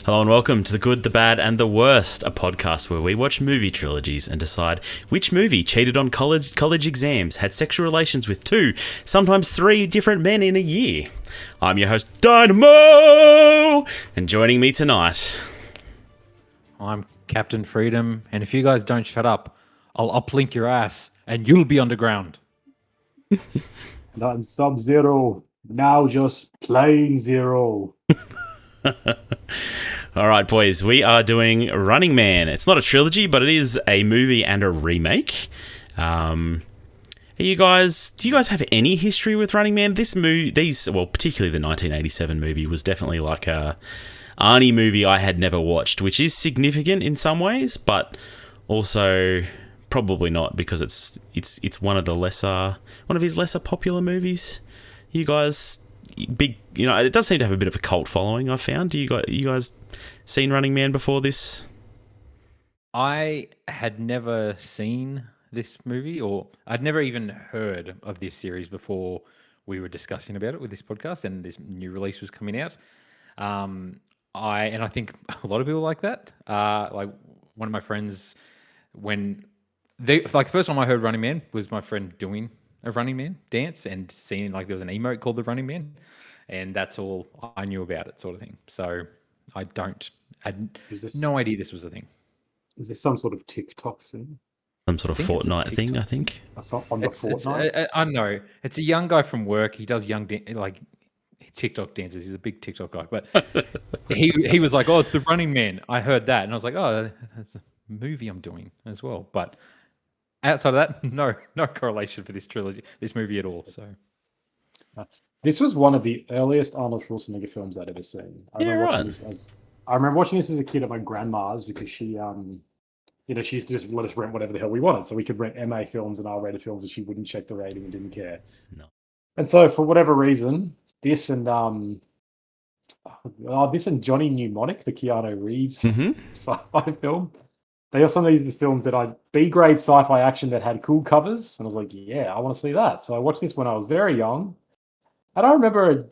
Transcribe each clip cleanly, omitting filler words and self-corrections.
Hello and welcome to The Good, the Bad and the Worst, a podcast where we watch movie trilogies and decide which movie cheated on college exams, had sexual relations with two, sometimes three different men in a year. I'm your host, Dynamo! And joining me tonight... I'm Captain Freedom, and if you guys don't shut up, I'll uplink your ass, and you'll be underground. And I'm Sub-Zero, now just plain Zero. All right, boys, we are doing Running Man. It's not a trilogy, but it is a movie and a remake. Do you guys have any history with Running Man? Particularly the 1987 movie was definitely like a Arnie movie I had never watched, which is significant in some ways, but also probably not because it's one of his lesser popular movies. You guys, it does seem to have a bit of a cult following, I found. You guys seen Running Man before this? I had never seen this movie, or I'd never even heard of this series before we were discussing about it with this podcast and this new release was coming out. I think a lot of people like that. Like one of my friends, the first time I heard Running Man was my friend doing a Running Man dance and seeing like there was an emote called the Running Man, and that's all I knew about it, sort of thing. So I had no idea this was a thing. Is this some sort of TikTok thing? Some sort of Fortnite thing, I think. That's not on the Fortnite. I know it's a young guy from work. He does TikTok dances. He's a big TikTok guy, but he was like, "Oh, it's the Running Man." I heard that, and I was like, "Oh, that's a movie I'm doing as well." But outside of that, no correlation for this movie at all. So this was one of the earliest Arnold Schwarzenegger films I'd ever seen. I remember watching this as a kid at my grandma's because she she used to just let us rent whatever the hell we wanted, so we could rent MA films and R-rated films, and she wouldn't check the rating and didn't care. No. And so for whatever reason, this and Johnny Mnemonic, the Keanu Reeves sci-fi film. They are some of these films that B-grade sci-fi action that had cool covers, and I was like, yeah, I want to see that. So I watched this when I was very young, and I remembered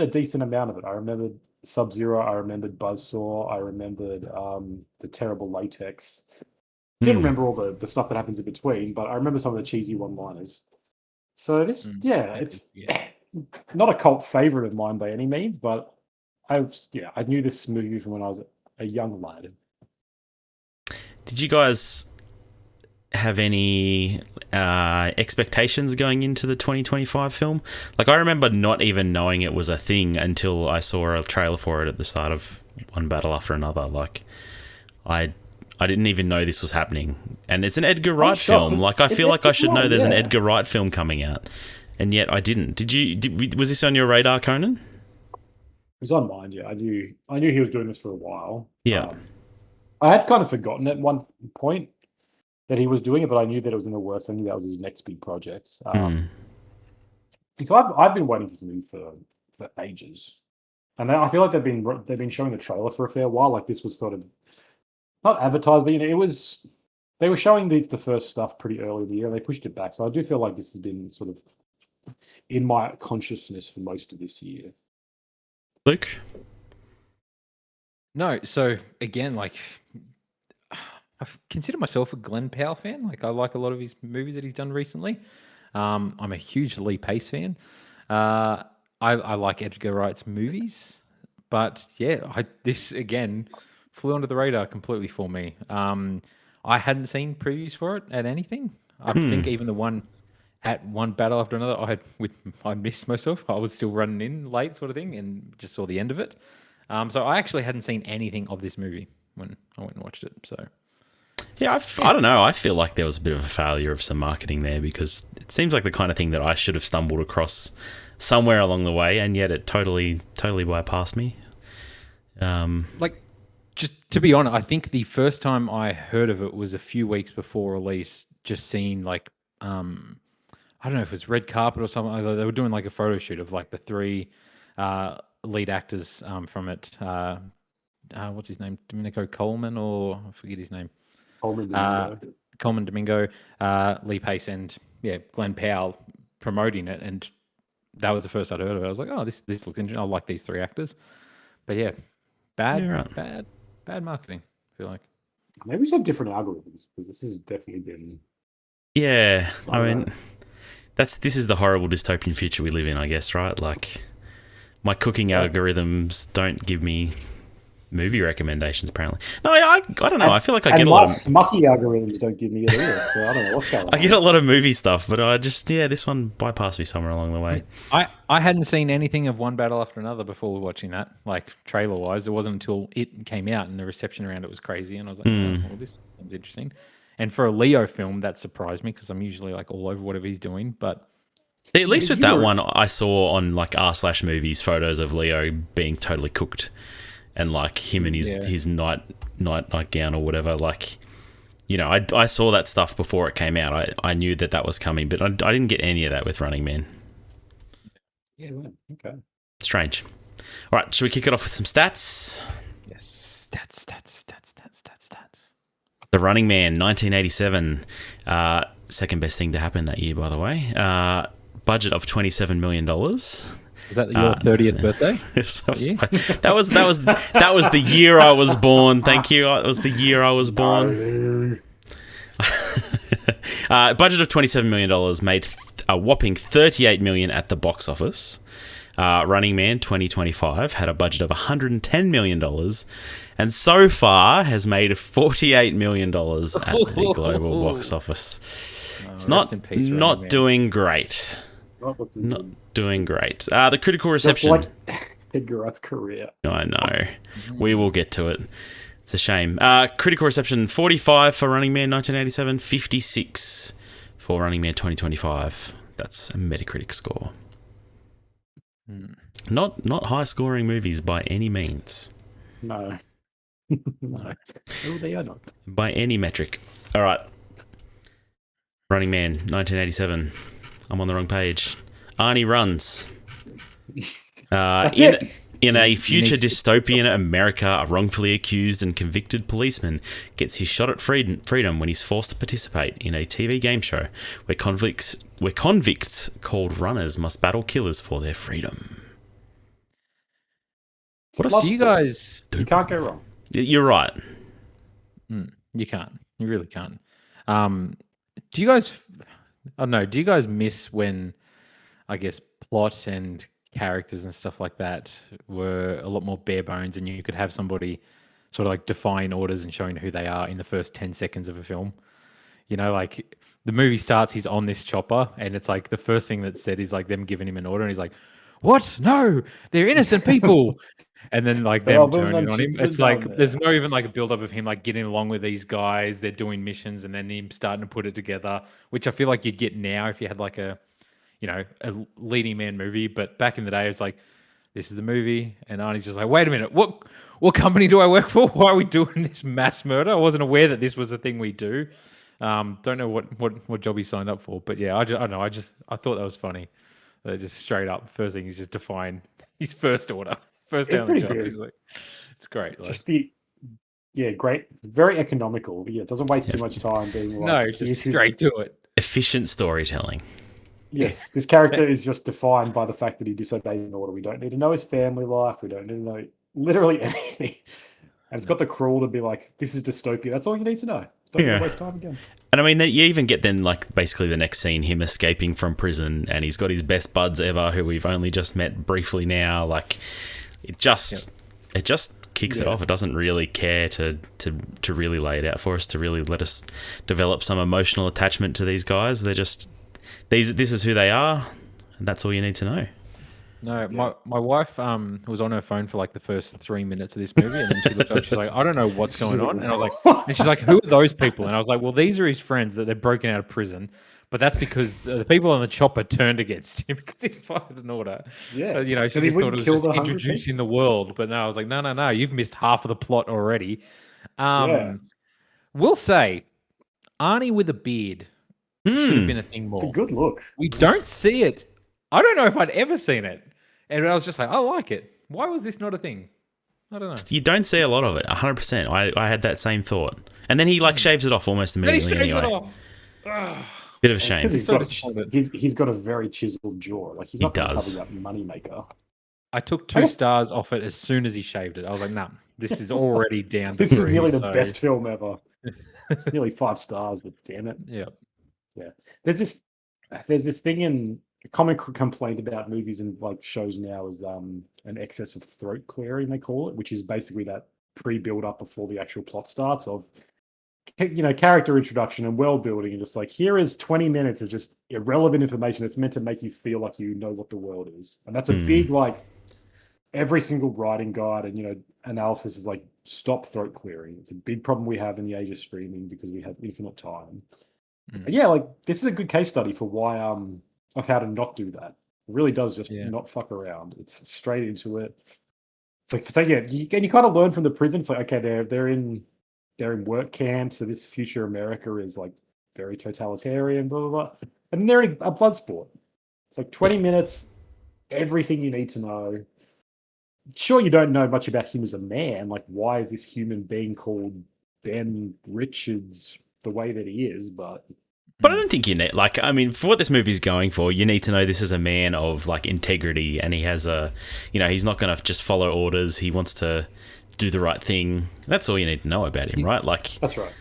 a decent amount of it. I remembered Sub-Zero, I remembered Buzzsaw, I remembered the terrible latex. Didn't remember all the stuff that happens in between, but I remember some of the cheesy one-liners. So this, it's not a cult favorite of mine by any means, but I knew this movie from when I was a young lad. Did you guys have any expectations going into the 2025 film? Like, I remember not even knowing it was a thing until I saw a trailer for it at the start of One Battle After Another. Like, I didn't even know this was happening. And it's an Edgar Wright film. Like, I feel like I should know there's an Edgar Wright film coming out. And yet I didn't. Was this on your radar, Conan? It was on mine, yeah. I knew he was doing this for a while. Yeah. I had kind of forgotten at one point that he was doing it, but I knew that it was in the works. I knew that was his next big project. So I've been waiting for this movie for ages. And I feel like they've been showing the trailer for a fair while. Like, this was sort of not advertised, but they were showing the first stuff pretty early in the year. They pushed it back, so I do feel like this has been sort of in my consciousness for most of this year. Luke? No, so again, like, I consider myself a Glenn Powell fan. Like, I like a lot of his movies that he's done recently. I'm a huge Lee Pace fan. I like Edgar Wright's movies, but yeah, this again flew under the radar completely for me. I hadn't seen previews for it at anything. I think even the one at One Battle After Another, I missed myself. I was still running in late, sort of thing, and just saw the end of it. So I actually hadn't seen anything of this movie when I went and watched it. So yeah, I don't know. I feel like there was a bit of a failure of some marketing there because it seems like the kind of thing that I should have stumbled across somewhere along the way, and yet it totally bypassed me. Just to be honest, I think the first time I heard of it was a few weeks before release. Just seeing like, I don't know if it was red carpet or something. They were doing like a photo shoot of like the three lead actors from it. What's his name? Domenico Coleman, or I forget his name. Coleman Domingo, Lee Pace, and Glenn Powell promoting it, and that was the first I'd heard of it. I was like, oh, this looks interesting. I like these three actors, but yeah, Bad, Yeah, right. bad marketing. I feel like. Maybe we should have different algorithms because this has definitely been. Yeah, I mean, Solo. this is the horrible dystopian future we live in, I guess, right? Like, my cooking Yeah. algorithms don't give me movie recommendations, apparently. No, I don't know. I feel like I And get a my lot of smutty algorithms don't give me it either, so I don't know what's going on. I get a lot of movie stuff, but I just this one bypassed me somewhere along the way. I hadn't seen anything of One Battle After Another before watching that, like trailer wise. It wasn't until it came out and the reception around it was crazy, and I was like, oh, well, this seems interesting. And for a Leo film, that surprised me because I'm usually like all over whatever he's doing. But At least with that one, I saw on like r/movies photos of Leo being totally cooked, and like him and his nightgown or whatever. Like, you know, I saw that stuff before it came out. I knew that was coming, but I didn't get any of that with Running Man. Yeah, well, okay. Strange. All right, should we kick it off with some stats? yes, stats. The Running Man, 1987. Second best thing to happen that year, by the way. Budget of $27 million. Was that your 30th birthday? That was the year I was born. Thank you. It was the year I was born. Budget of $27 million, made a whopping $38 million at the box office. Running Man 2025 had a budget of $110 million, and so far has made $48 million at the global box office. It's not doing great. Not doing great. The critical reception. Just like Edgar Wright's career. I know. We will get to it. It's a shame. Critical reception 45 for Running Man 1987, 56 for Running Man 2025. That's a Metacritic score. Not high scoring movies by any means. No. No, they are not. By any metric. All right. Running Man 1987. I'm on the wrong page. Arnie runs. That's it. In a future dystopian America, a wrongfully accused and convicted policeman gets his shot at freedom when he's forced to participate in a TV game show where convicts called runners must battle killers for their freedom. What Do you guys? You can't go wrong. You're right. You can't. You really can't. Do you guys? I don't know. Do you guys miss when, I guess, plot and characters and stuff like that were a lot more bare bones, and you could have somebody sort of like defying orders and showing who they are in the first 10 seconds of a film? You know, like the movie starts, he's on this chopper, and it's like the first thing that's said is like them giving him an order, and he's like, "What? No, they're innocent people." And then like them turning on him. It's like there's no even like a build up of him like getting along with these guys. They're doing missions, and then him starting to put it together, which I feel like you'd get now if you had like a leading man movie. But back in the day, it's like, this is the movie, and Arnie's just like, wait a minute, what company do I work for? Why are we doing this mass murder? I wasn't aware that this was the thing we do. Don't know what job he signed up for, but yeah, I don't know. I thought that was funny. Just straight up, first thing he's just defying his first order, first down the job. He's like, it's great. Like, Just great, very economical. Yeah, it doesn't waste too much time being like, no, just straight to it. Efficient storytelling. Yes, this character is just defined by the fact that he disobeyed an order. We don't need to know his family life. We don't need to know literally anything. And it's got the crawl to be like, this is dystopia. That's all you need to know. Don't waste time again. And I mean, you even get then like basically the next scene, him escaping from prison, and he's got his best buds ever, who we've only just met briefly now. Like, it just kicks it off. It doesn't really care to really lay it out for us, to really let us develop some emotional attachment to these guys. They're just this is who they are, and that's all you need to know. No, my wife was on her phone for like the first 3 minutes of this movie, and then she looked up, she's like, I don't know what's going on. And I was like, and she's like, who are those people? And I was like, well, these are his friends that they're broken out of prison, but that's because the people on the chopper turned against him because he fired an order. Yeah. She just thought it was just introducing the world. But no, I was like, no, you've missed half of the plot already. We'll say Arnie with a beard should have been a thing more. It's a good look. We don't see it. I don't know if I'd ever seen it. And I was just like, I like it. Why was this not a thing? I don't know. You don't see a lot of it, 100%. I had that same thought. And then he like shaves it off almost immediately anyway. Bit of a shame. He's got a very chiseled jaw. Like, he's not going to cover up Moneymaker. I took I 2 guess- stars off it as soon as he shaved it. I was like, nah, this is already down to This 3. is nearly the so- best film ever. It's nearly 5 stars, but damn it. Yeah. There's this thing in a common complaint about movies and like shows now is an excess of throat clearing, they call it, which is basically that pre-build up before the actual plot starts of character introduction and world building, and just like, here is 20 minutes of just irrelevant information that's meant to make you feel like you know what the world is. And that's a big, like, every single writing guide and analysis is like, stop throat clearing. It's a big problem we have in the age of streaming because we have infinite time. And yeah, like, this is a good case study for why of how to not do that. It really does just not fuck around. It's straight into it. It's like, so yeah, you kind of learn from the prison. It's like, okay, they're in work camps, so this future America is like very totalitarian, blah blah blah. And then they're in a blood sport. It's like 20 minutes, everything you need to know. Sure, you don't know much about him as a man. Like, why is this human being called Ben Richards the way that he is? But I don't think you need, like, I mean, for what this movie's going for, you need to know this is a man of, like, integrity, and he has he's not going to just follow orders. He wants to do the right thing. That's all you need to know about him, right? Like, that's right.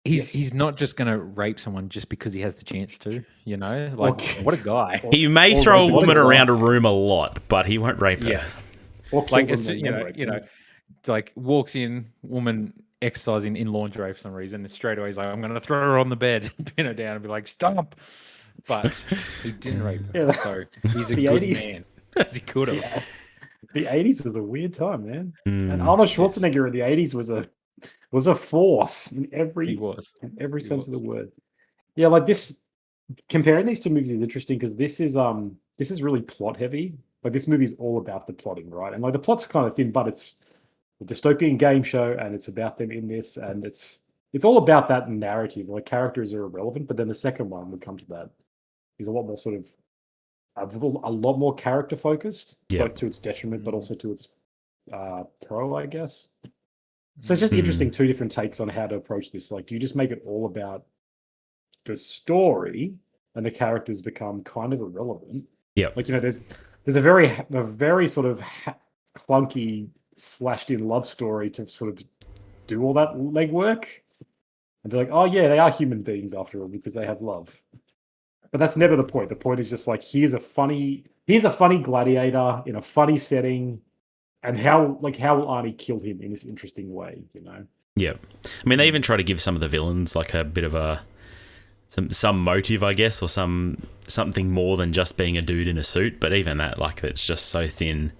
He's not just going to rape someone just because he has the chance to, Like, what a guy. he may throw a woman around a room a lot, but he won't rape her. Yeah. Or Like, kill it's, them and then rape them. like walks in, woman exercising in lingerie for some reason, and straight away he's like, I'm going to throw her on the bed, pin her down, and be like, stop. But he didn't rape her, Yeah. so he's a The good 80s man. 'Cause he could have. Yeah. The 80s was a weird time, man. Mm. And Arnold Schwarzenegger in the 80s was a force in He every was. sense of the word. Yeah, like this, comparing these two movies is interesting because this is really plot heavy. Like, this movie is all about the plotting, right? And like, the plot's kind of thin, but it's a dystopian game show, and it's about them in this, and it's all about that narrative. Like, characters are irrelevant, but then the second one would come to that. Is a lot more sort of a lot more character focused, both to its detriment, but also to its pro, I guess. So it's just interesting, 2 different takes on how to approach this. Like, do you just make it all about the story and the characters become kind of irrelevant? Yeah. Like, there's a very sort of clunky slashed in love story to sort of do all that legwork and be like, oh yeah, they are human beings after all because they have love. But that's never the point. The point is just like, here's a funny gladiator in a funny setting, and how will Arnie kill him in this interesting way, Yeah. I mean, they even try to give some of the villains like a bit of some motive, I guess, or something more than just being a dude in a suit. But even that, like, it's just so thin.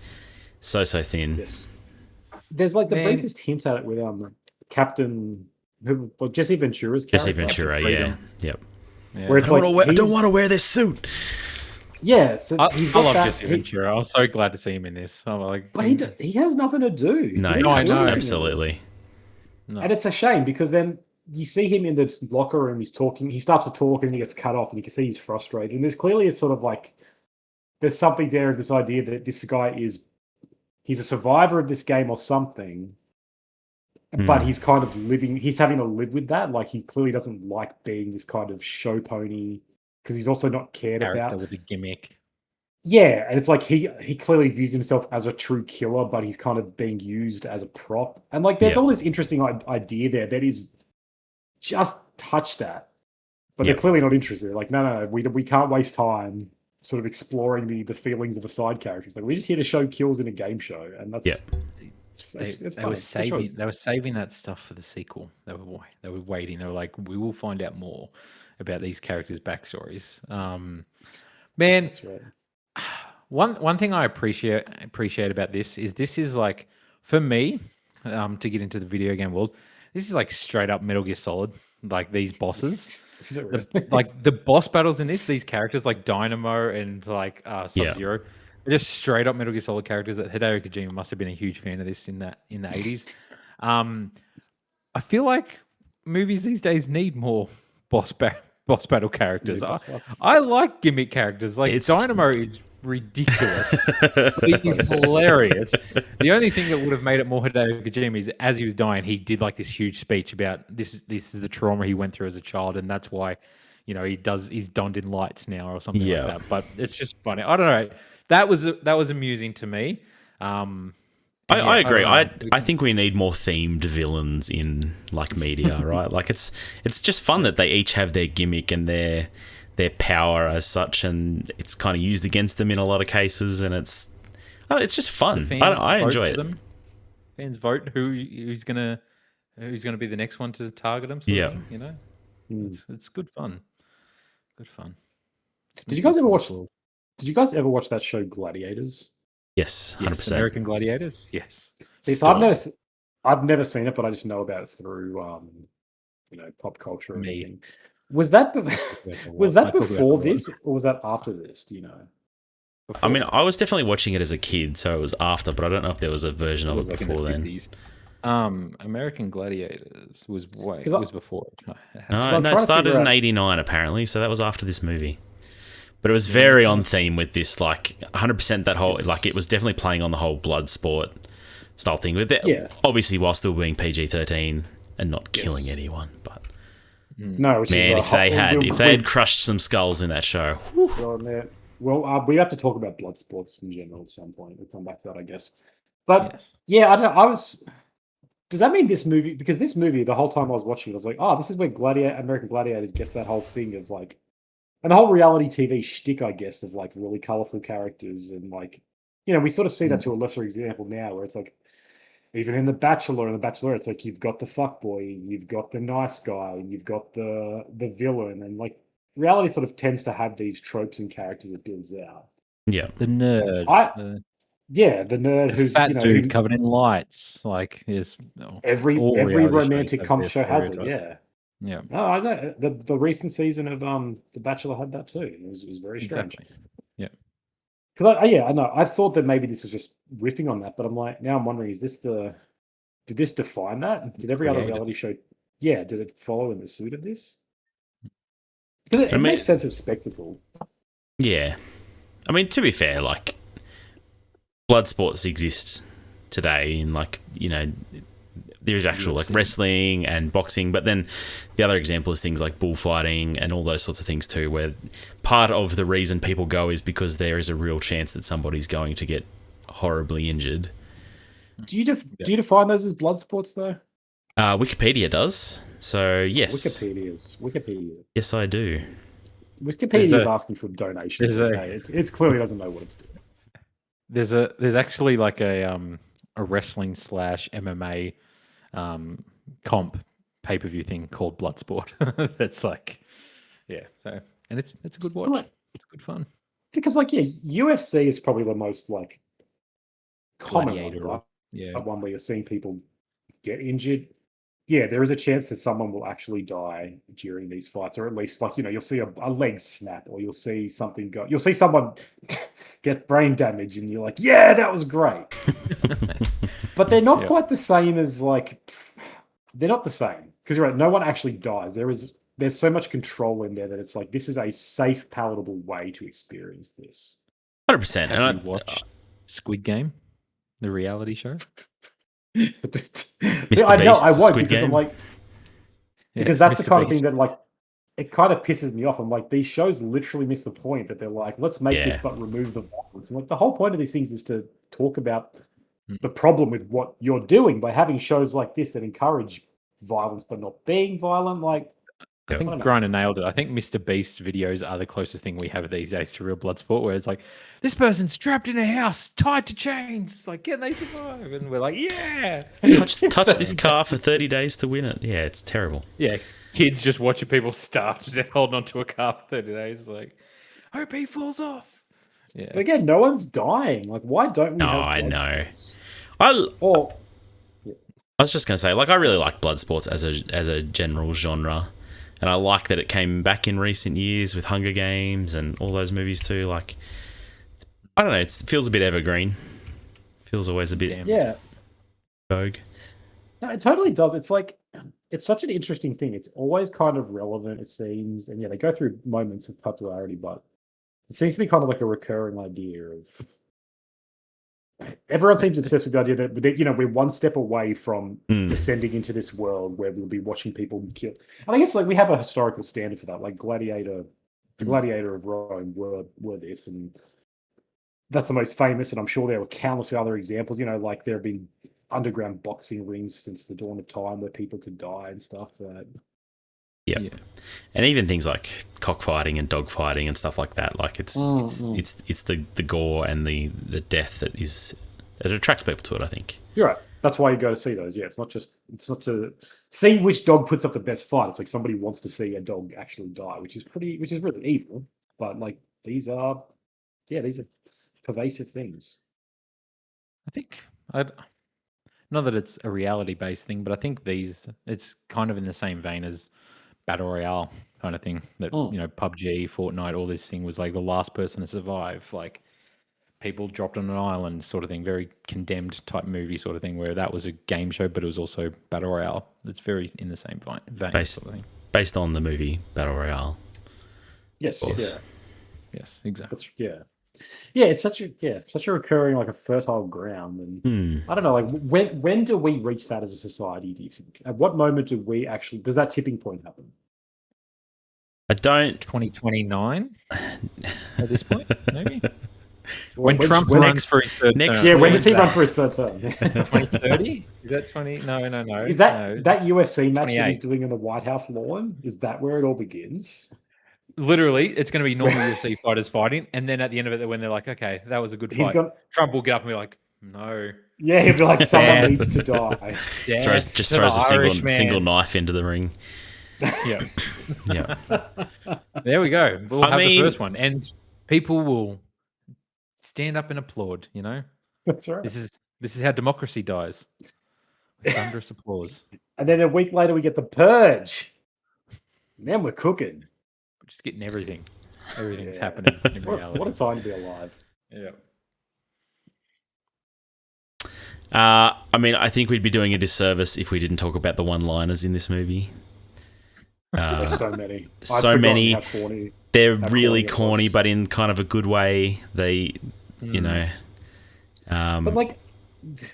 So thin. Yes. There's like the briefest hint at it with Captain Jesse Ventura's character. Jesse Ventura, yeah. Yep. Yeah. Where it's I don't want to wear this suit. Yeah, so I he's got love that- Jesse Ventura. I was so glad to see him in this. I'm like, But he has nothing to do. No, He No, I doesn't do know. anything absolutely. else. No. And it's a shame because then you see him in this locker room, he starts to talk and he gets cut off, and you can see he's frustrated. And there's clearly a sort of like, there's something there of this idea that this guy he's a survivor of this game or something, but he's kind of he's having to live with that. Like, he clearly doesn't like being this kind of show pony because he's also not cared character about. with a gimmick. Yeah, and it's like he clearly views himself as a true killer, but he's kind of being used as a prop. And like, there's all this interesting idea there that is just touched at, but they're clearly not interested. Like, no, we can't waste time sort of exploring the feelings of a side character. It's like, we're just here to show kills in a game show, and that's it's They fine. were It's a choice. saving that stuff for the sequel. They were waiting. They were like, we will find out more about these characters' backstories. Man, That's right. one thing I appreciate about this is like, for me, to get into the video game world, this is like straight up Metal Gear Solid. Like, these bosses, Is it really? like the boss battles in this, these characters like Dynamo and like Sub-Zero, are just straight up Metal Gear Solid characters that Hideo Kojima must have been a huge fan of this in the 80s. I feel like movies these days need more boss battle characters. I like gimmick characters. Like, Dynamo is ridiculous. He's hilarious. The only thing that would have made it more Hideo Kojima is, as he was dying, he did like this huge speech about this is the trauma he went through as a child, and that's why he's donned in lights now or something Yeah. like that. But it's just funny. I don't know. That was amusing to me. I agree. don't know. I think we need more themed villains in like media, right? Like it's just fun that they each have their gimmick and their power as such, and it's kind of used against them in a lot of cases, and it's just fun. I enjoy it. Fans vote who's gonna be the next one to target them. Sort of thing, it's good fun. Good fun. Did you guys ever watch that show Gladiators? Yes, 100%. American Gladiators. Yes. See, so I've never seen it, but I just know about it through pop culture. And everything. Was that before this, or was that after this? Do you know? I mean, I was definitely watching it as a kid, so it was after, but I don't know if there was a version of it before then. American Gladiators was before. No, it started in '89 apparently, so that was after this movie. But it was very on theme with this, like 100% that whole, like it was definitely playing on the whole blood sport style thing with it. Obviously, while still being PG-13 and not killing anyone. But no, man, if they had crushed some skulls in that show. Well, we have to talk about blood sports in general at some point. We'll come back to that, I guess. But yeah, I don't know. Does that mean this movie? Because this movie, the whole time I was watching it, I was like, oh, this is where American Gladiators gets that whole thing of like. And the whole reality TV shtick, I guess, of like really colorful characters and like, we sort of see that to a lesser example now, where it's like, even in The Bachelor and The Bachelorette, it's like you've got the fuckboy, you've got the nice guy, and you've got the villain, and like reality sort of tends to have these tropes and characters it builds out. Yeah, the nerd. The nerd who's fat dude covered in lights, like is every romantic comp show has it. Yeah. Yeah. No, I know the recent season of The Bachelor had that too. It was very strange. Exactly. Yeah. Because I know. I thought that maybe this was just riffing on that, but I'm wondering, did this define that? Did every other reality show? Yeah. Did it follow in the suit of this? Because it makes sense as spectacle. Yeah. I mean, to be fair, like blood sports exist today in like there's actual like wrestling and boxing, but then the other example is things like bullfighting and all those sorts of things too, where part of the reason people go is because there is a real chance that somebody's going to get horribly injured. Do you define those as blood sports though? Wikipedia does. So yes. Wikipedia. Yes, I do. Wikipedia is asking for donations. It clearly doesn't know what it's doing. There's actually like a wrestling / MMA comp pay-per-view thing called Bloodsport. That's like, so, and it's a good watch. It's good fun. Because UFC is probably the most like common one, right? Yeah, one where you're seeing people get injured. Yeah, there is a chance that someone will actually die during these fights, or at least you'll see a leg snap, or you'll see something go. You'll see someone get brain damage, and you're like, yeah, that was great. But they're not quite the same as they're not the same, because you're right. No one actually dies. There's so much control in there that it's like this is a safe, palatable way to experience this. 100%. Have you watched Squid Game, the reality show? I know I won't because I'm like, because that's the kind of thing that it kind of pisses me off. I'm like, these shows literally miss the point that they're like, let's make this but remove the violence. And the whole point of these things is to talk about the problem with what you're doing by having shows like this that encourage violence but not being violent. I think Griner nailed it. I think Mr. Beast's videos are the closest thing we have these days to real blood sport, where it's like, this person's trapped in a house, tied to chains. Like, can they survive? And we're like, yeah. Touch this car for 30 days to win it. Yeah, it's terrible. Yeah, kids just watching people starved to death holding onto a car for 30 days. Like, hope he falls off. Yeah. But again, no one's dying. Like, why don't we have I know. sports? I was just going to say, I really like blood sports as a general genre. And I like that it came back in recent years with Hunger Games and all those movies too. I don't know, it feels a bit evergreen. Feels always a bit vogue. No, it totally does. It's it's such an interesting thing. It's always kind of relevant, it seems. And they go through moments of popularity, but it seems to be kind of like a recurring idea of everyone seems obsessed with the idea that we're one step away from Mm. descending into this world where we'll be watching people kill. And I guess like we have a historical standard for that, like Gladiator, the Gladiator of Rome were this, and that's the most famous. And I'm sure there were countless other examples. Like there have been underground boxing rings since the dawn of time where people could die and stuff. Yeah. And even things like cockfighting and dogfighting and stuff like that. Like it's the gore and the death that attracts people to it, I think. You're right. That's why you go to see those. Yeah, it's not to see which dog puts up the best fight. It's like somebody wants to see a dog actually die, which is really evil. But like these are pervasive things. I think not that it's a reality based thing, but I think it's kind of in the same vein as Battle Royale kind of thing. That PUBG, Fortnite, all this thing was like the last person to survive. Like people dropped on an island sort of thing, very Condemned type movie sort of thing, where that was a game show, but it was also Battle Royale. It's very in the same vein sort of thing. Based on the movie Battle Royale. Yes. Yeah. Yes, exactly. Yeah, it's such a recurring, like a fertile ground, and I don't know, like when do we reach that as a society? Do you think? At what moment does that tipping point happen? I don't. 2029 at this point, maybe. When Trump runs for his third term. Yeah, when does he run for his third term? 2030? Is that 20? No. Is that UFC match that he's doing in the White House lawn? Is that where it all begins? Literally, it's going to be normal UFC fighters fighting, and then at the end of it, when they're like, "Okay, that was a good fight," Trump will get up and be like, "No." Yeah, he'll be like, "Someone needs to die." Throws a single knife into the ring. Yeah. There we go. We'll have the first one, and people will stand up and applaud. That's right. This is how democracy dies. With thunderous applause. And then a week later, we get the Purge. And then we're cooking. We're just getting everything. Everything's happening in reality. What a time to be alive. Yeah. I think we'd be doing a disservice if we didn't talk about the one-liners in this movie. There's so many. So many. How corny, they're really corny, but in kind of a good way. They, but like,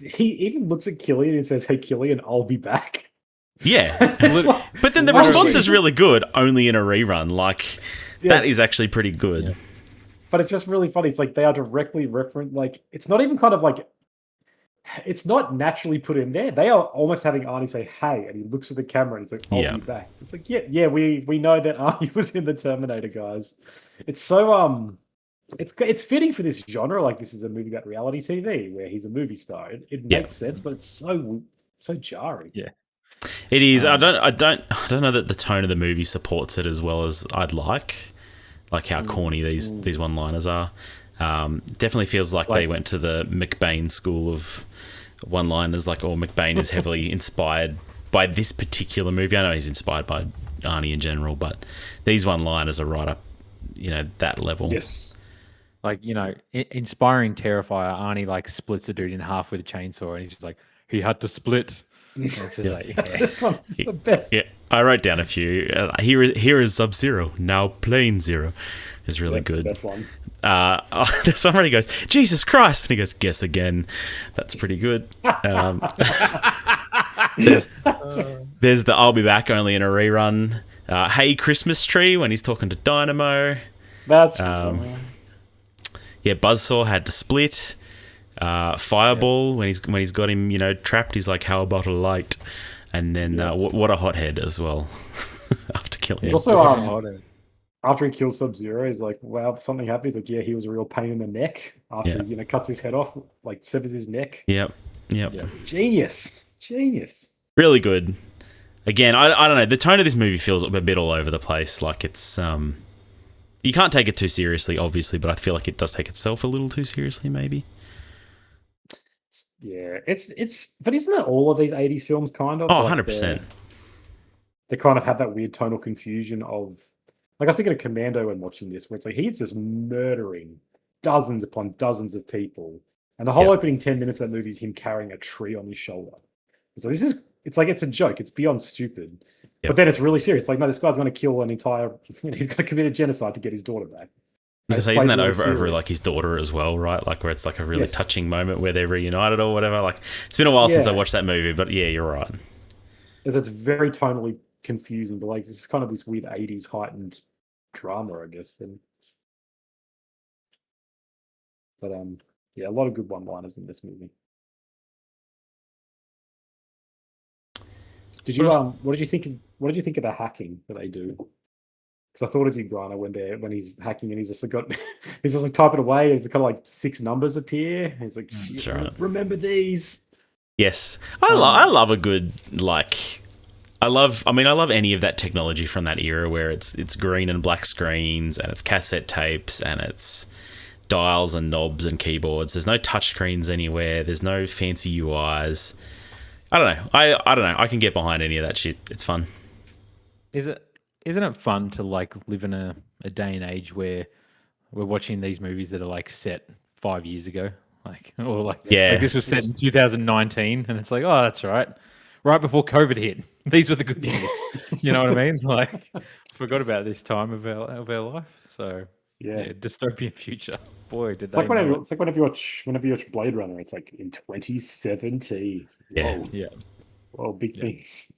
he even looks at Killian and says, "Hey, Killian, I'll be back." Yeah. But then the response is really good, only in a rerun. Like, that is actually pretty good. Yeah. But it's just really funny. It's like they are directly referenced. Like, it's not even kind of like, it's not naturally put in there. They are almost having Arnie say, "Hey," and he looks at the camera and he's like, "I'll be back." It's like, yeah, we know that Arnie was in the Terminator, guys. It's so, it's fitting for this genre. Like, this is a movie about reality TV where he's a movie star. It makes sense, but it's so jarring. Yeah. It is. I don't know that the tone of the movie supports it as well as I'd like how corny these one-liners are. Definitely feels like they went to the McBain school of one-liners. Like, or McBain is heavily inspired by this particular movie. I know he's inspired by Arnie in general, but these one-liners are right up, that level. Yes. Like, inspiring Terrifier, Arnie like splits a dude in half with a chainsaw, and he's just like, he had to split. It's just like, That's one of the best. Yeah, I wrote down a few. Here is Sub-Zero, now Plane Zero. Is really good. Best one. There's one where he goes, "Jesus Christ," and he goes, "Guess again." That's pretty good. There's the "I'll be back" only in a rerun. "Hey Christmas Tree" when he's talking to Dynamo. That's yeah. Buzzsaw had to split. Fireball when he's got him trapped, he's like, "How about a light?" And then what a hothead as well. After killing him. He's also after he kills Sub-Zero, he's like, "Wow, something happened." He's like, "Yeah, he was a real pain in the neck." After he cuts his head off, like severs his neck. Yep. Genius. Really good. Again, I don't know. The tone of this movie feels a bit all over the place. Like, it's you can't take it too seriously, obviously, but I feel like it does take itself a little too seriously, maybe. Yeah, it's but isn't that all of these 80s films kind of? Oh, 100%. They kind of have that weird tonal confusion of, like, I was thinking of Commando when watching this, where it's like he's just murdering dozens upon dozens of people. And the whole opening 10 minutes of that movie is him carrying a tree on his shoulder. So it's like it's a joke. It's beyond stupid. But then it's really serious. Like, no, this guy's going to kill an entire, he's going to commit a genocide to get his daughter back. So isn't that over like his daughter as well, right? Like where it's like a really touching moment where they're reunited or whatever. Like it's been a while since I watched that movie, but yeah, you're right. It's very tonally confusing, but like this is kind of this weird 80s heightened drama, I guess. But yeah, a lot of good one-liners in this movie. Did you what did you think of the hacking that they do? Because I thought of you, Grana, when he's hacking and he's just like typing away, and it's kind of like 6 numbers appear. He's like, remember these? Yes, I love a good like. I love any of that technology from that era where it's green and black screens and it's cassette tapes and it's dials and knobs and keyboards. There's no touch screens anywhere. There's no fancy UIs. I don't know. I don't know. I can get behind any of that shit. It's fun. Isn't it fun to like live in a day and age where we're watching these movies that are like set 5 years ago, like like this was set in 2019, and it's like, oh, that's right before COVID hit. These were the good years. You know what I mean? Like, forgot about this time of our life. So yeah, dystopian future. Boy, did it's like whenever you watch Blade Runner, it's like in 2017. Whoa, big things.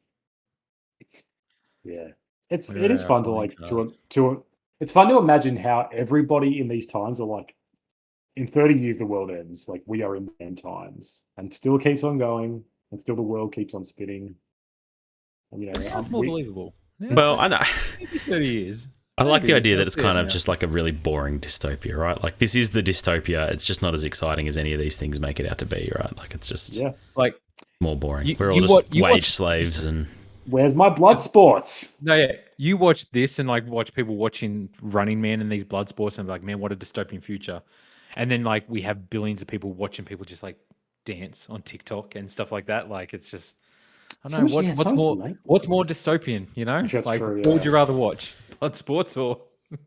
Yeah, it is fun it's fun to imagine how everybody in these times are like. In 30 years, the world ends. Like we are in the end times, and still keeps on going, and still the world keeps on spinning. And that's more believable. Yeah, well, I know 30 years. I like the idea that it's kind of just like a really boring dystopia, right? Like this is the dystopia. It's just not as exciting as any of these things make it out to be, right? Like it's just like more boring. We're all just wage slaves and. Where's my blood sports? No, yeah. You watch this and like watch people watching Running Man and these blood sports and be like, man, what a dystopian future. And then like we have billions of people watching people just like dance on TikTok and stuff like that. Like it's just I don't know what's more dystopian, you know? Like what would you rather watch? Blood sports or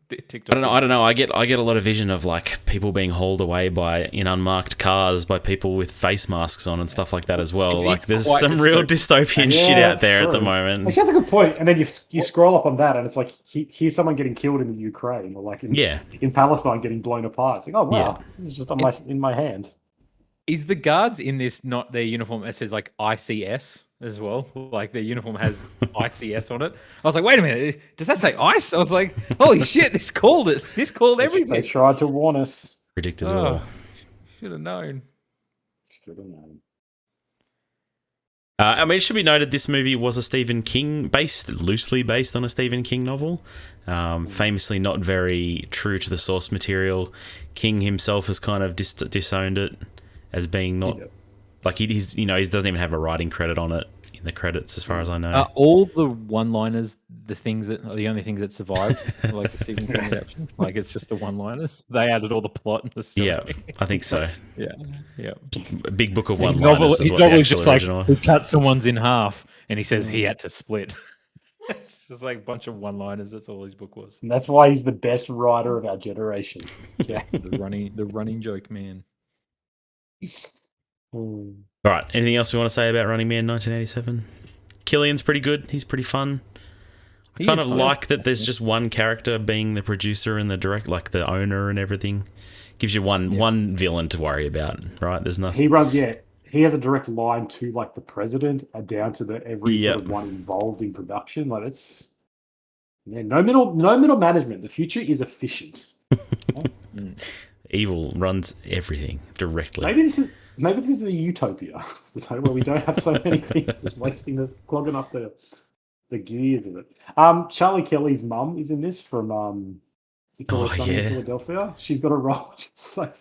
TikTok? I don't know. I get a lot of vision of like people being hauled away in unmarked cars by people with face masks on and stuff like that as well. Like there's some real dystopian shit out there at the moment. Actually, that's a good point. And then you scroll up on that and it's like here's someone getting killed in the Ukraine or like in Palestine getting blown apart. It's like, oh wow, this is just in my hand. Is the guards in this not their uniform? It says like ICS as well. Like their uniform has ICS on it. I was like, wait a minute, does that say ice? I was like, holy shit, this called it. This called everything. They tried to warn us. Predicted it all. Should have known. I mean, it should be noted this movie was a Stephen King loosely based on a Stephen King novel. Famously not very true to the source material. King himself has kind of disowned it as being not like he doesn't even have a writing credit on it in the credits as far as I know. All the one-liners, the only things that survived, like the Stephen King adaptation. Like it's just the one-liners. They added all the plot and the story. Yeah, I think so. yeah. A big book of one-liners. His novel is just original. Like he cut someone's in half, and he says he had to split. It's just like a bunch of one-liners. That's all his book was. And that's why he's the best writer of our generation. Yeah, the running joke man. All right. Anything else we want to say about Running Man 1987? Killian's pretty good. He's pretty fun. I kind of like that there's just one character being the producer and the like the owner and everything. Gives you one villain to worry about, right? There's nothing. He has a direct line to like the president, down to every sort of one involved in production. Like it's no middle management. The future is efficient. Evil runs everything directly. Maybe this is a utopia where we don't have so many people just clogging up the gears of it. Charlie Kelly's mum is in this from It's Always Sunny in Philadelphia. She's got a role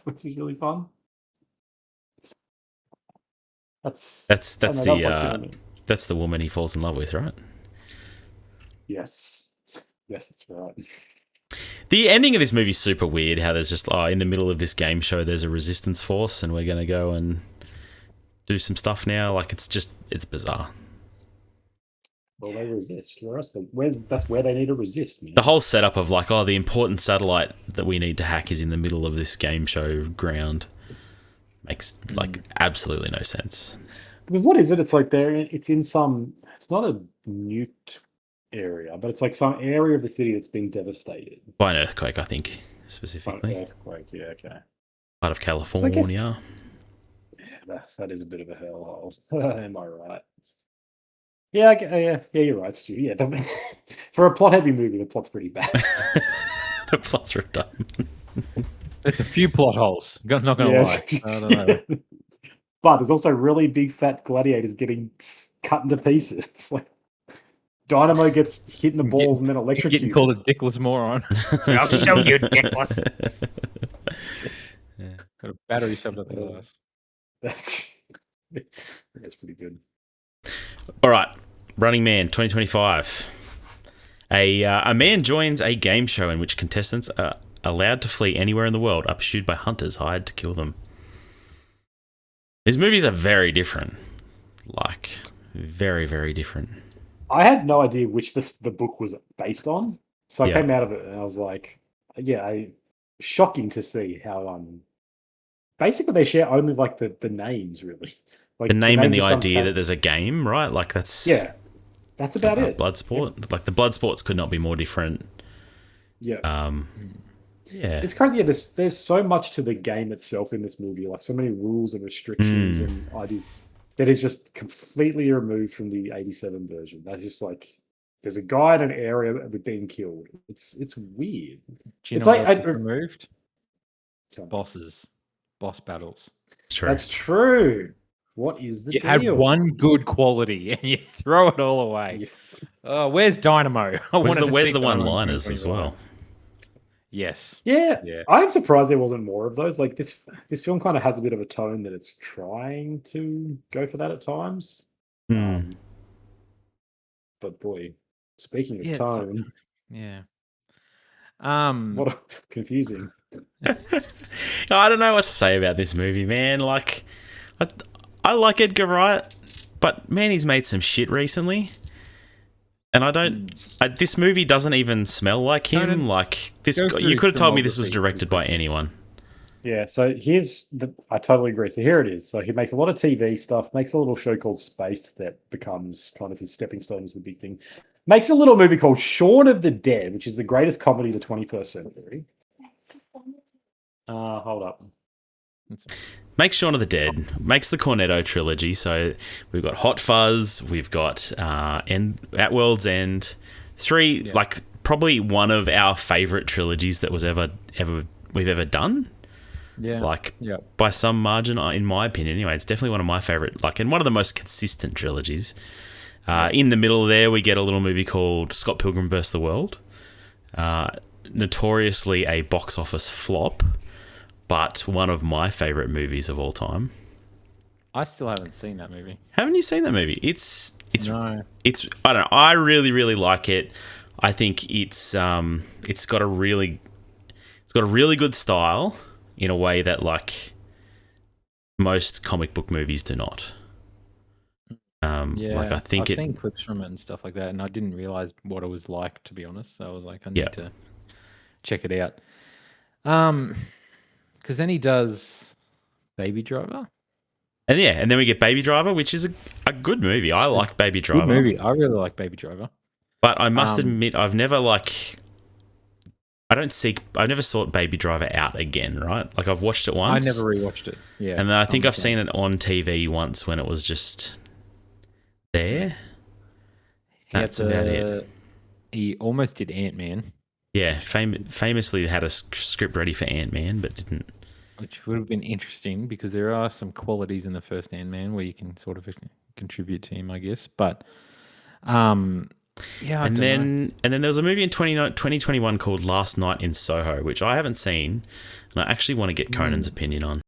which is really fun. That's the woman he falls in love with, right? Yes, that's right. The ending of this movie is super weird. How there's just in the middle of this game show, there's a resistance force, and we're gonna go and do some stuff now. Like it's bizarre. Well, they resist. That's where they need to resist, man. The whole setup of like, the important satellite that we need to hack is in the middle of this game show ground makes like absolutely no sense. Because what is it? It's like it's in some. It's not a nuked area, but it's like some area of the city that's been devastated by an earthquake, I think. specifically. Earthquake, yeah, okay. Part of California. Yeah, that is a bit of a hellhole. Am I right? Yeah, yeah, you're right, Stu. Yeah, for a plot-heavy movie, the plot's pretty bad. The plots are dumb. There's a few plot holes. Not gonna lie. I don't know. But there's also really big fat gladiators getting cut into pieces. Like Dynamo gets hit in the balls and then electrocuted. Getting called a dickless moron. I'll show you, dickless. Got a battery shoved up his ass. That's pretty good. All right, Running Man 2025. A man joins a game show in which contestants are allowed to flee anywhere in the world, are pursued by hunters hired to kill them. These movies are very different. Like, very, very different. I had no idea which the book was based on. So I Yeah. came out of it and I was like, shocking to see how basically they share only like the names really. Like The name and the names of some idea that there's a game, right? Like, that's that's about it. blood sport. Like, the blood sports could not be more different. Yeah. Yeah. It's crazy. Yeah, there's so much to the game itself in this movie, like so many rules and restrictions and ideas that is just completely removed from the 87 version. That's just like there's a guy in an area with being killed. It's weird. Do you It's know like what else is removed? Tell me. Boss battles. It's true. That's true. What is the You deal? had one good quality and you throw it all away. Yeah. Oh, where's Dynamo? Where's the Dynamo one-liners as 2021. well? Yes. Yeah, Yeah. I'm surprised there wasn't more of those. Like this film kind of has a bit of a tone that it's trying to go for that at times. But boy, speaking of Yeah, it's like- tone, Yeah. what confusing. I don't know what to say about this movie, man. Like, I like Edgar Wright, but man, he's made some shit recently. And I don't. This movie doesn't even smell like him. Conan, Like this, go through you his could have told me this was filmography directed by anyone. Yeah, so I totally agree. So here it is. So he makes a lot of TV stuff, makes a little show called Space that becomes kind of his stepping stone into the big thing. Makes a little movie called Shaun of the Dead, which is the greatest comedy of the 21st century. Hold up. Makes Shaun of the Dead. Makes the Cornetto trilogy. So we've got Hot Fuzz. We've got At World's End. Three, like probably one of our favorite trilogies that was we've ever done. Yeah. Like by some margin, in my opinion. Anyway, it's definitely one of my favorite. Like, and one of the most consistent trilogies. In the middle there, we get a little movie called Scott Pilgrim vs. the World. Notoriously a box office flop, but one of my favorite movies of all time. I still haven't seen that movie. Haven't you seen that movie? It's No. I don't know. I really, really like it. I think it's got a really good style in a way that like most comic book movies do not. Yeah, like I think I've seen clips from it and stuff like that, and I didn't realize what it was like, to be honest. So I was like, I need to check it out. Because then he does Baby Driver. And then we get Baby Driver, which is a good movie. I like Baby Driver. Good movie. I really like Baby Driver. But I must admit, I've never sought Baby Driver out again, right? Like I've watched it once. I never rewatched it. Yeah. And then I think I've seen it on TV once when it was just there. That's about it. He almost did Ant-Man. Yeah, famously had a script ready for Ant-Man, but didn't. Which would have been interesting because there are some qualities in the first Ant-Man where you can sort of contribute to him, I guess. But, yeah. And then there was a movie in 2021 called Last Night in Soho, which I haven't seen, and I actually want to get Conan's opinion on.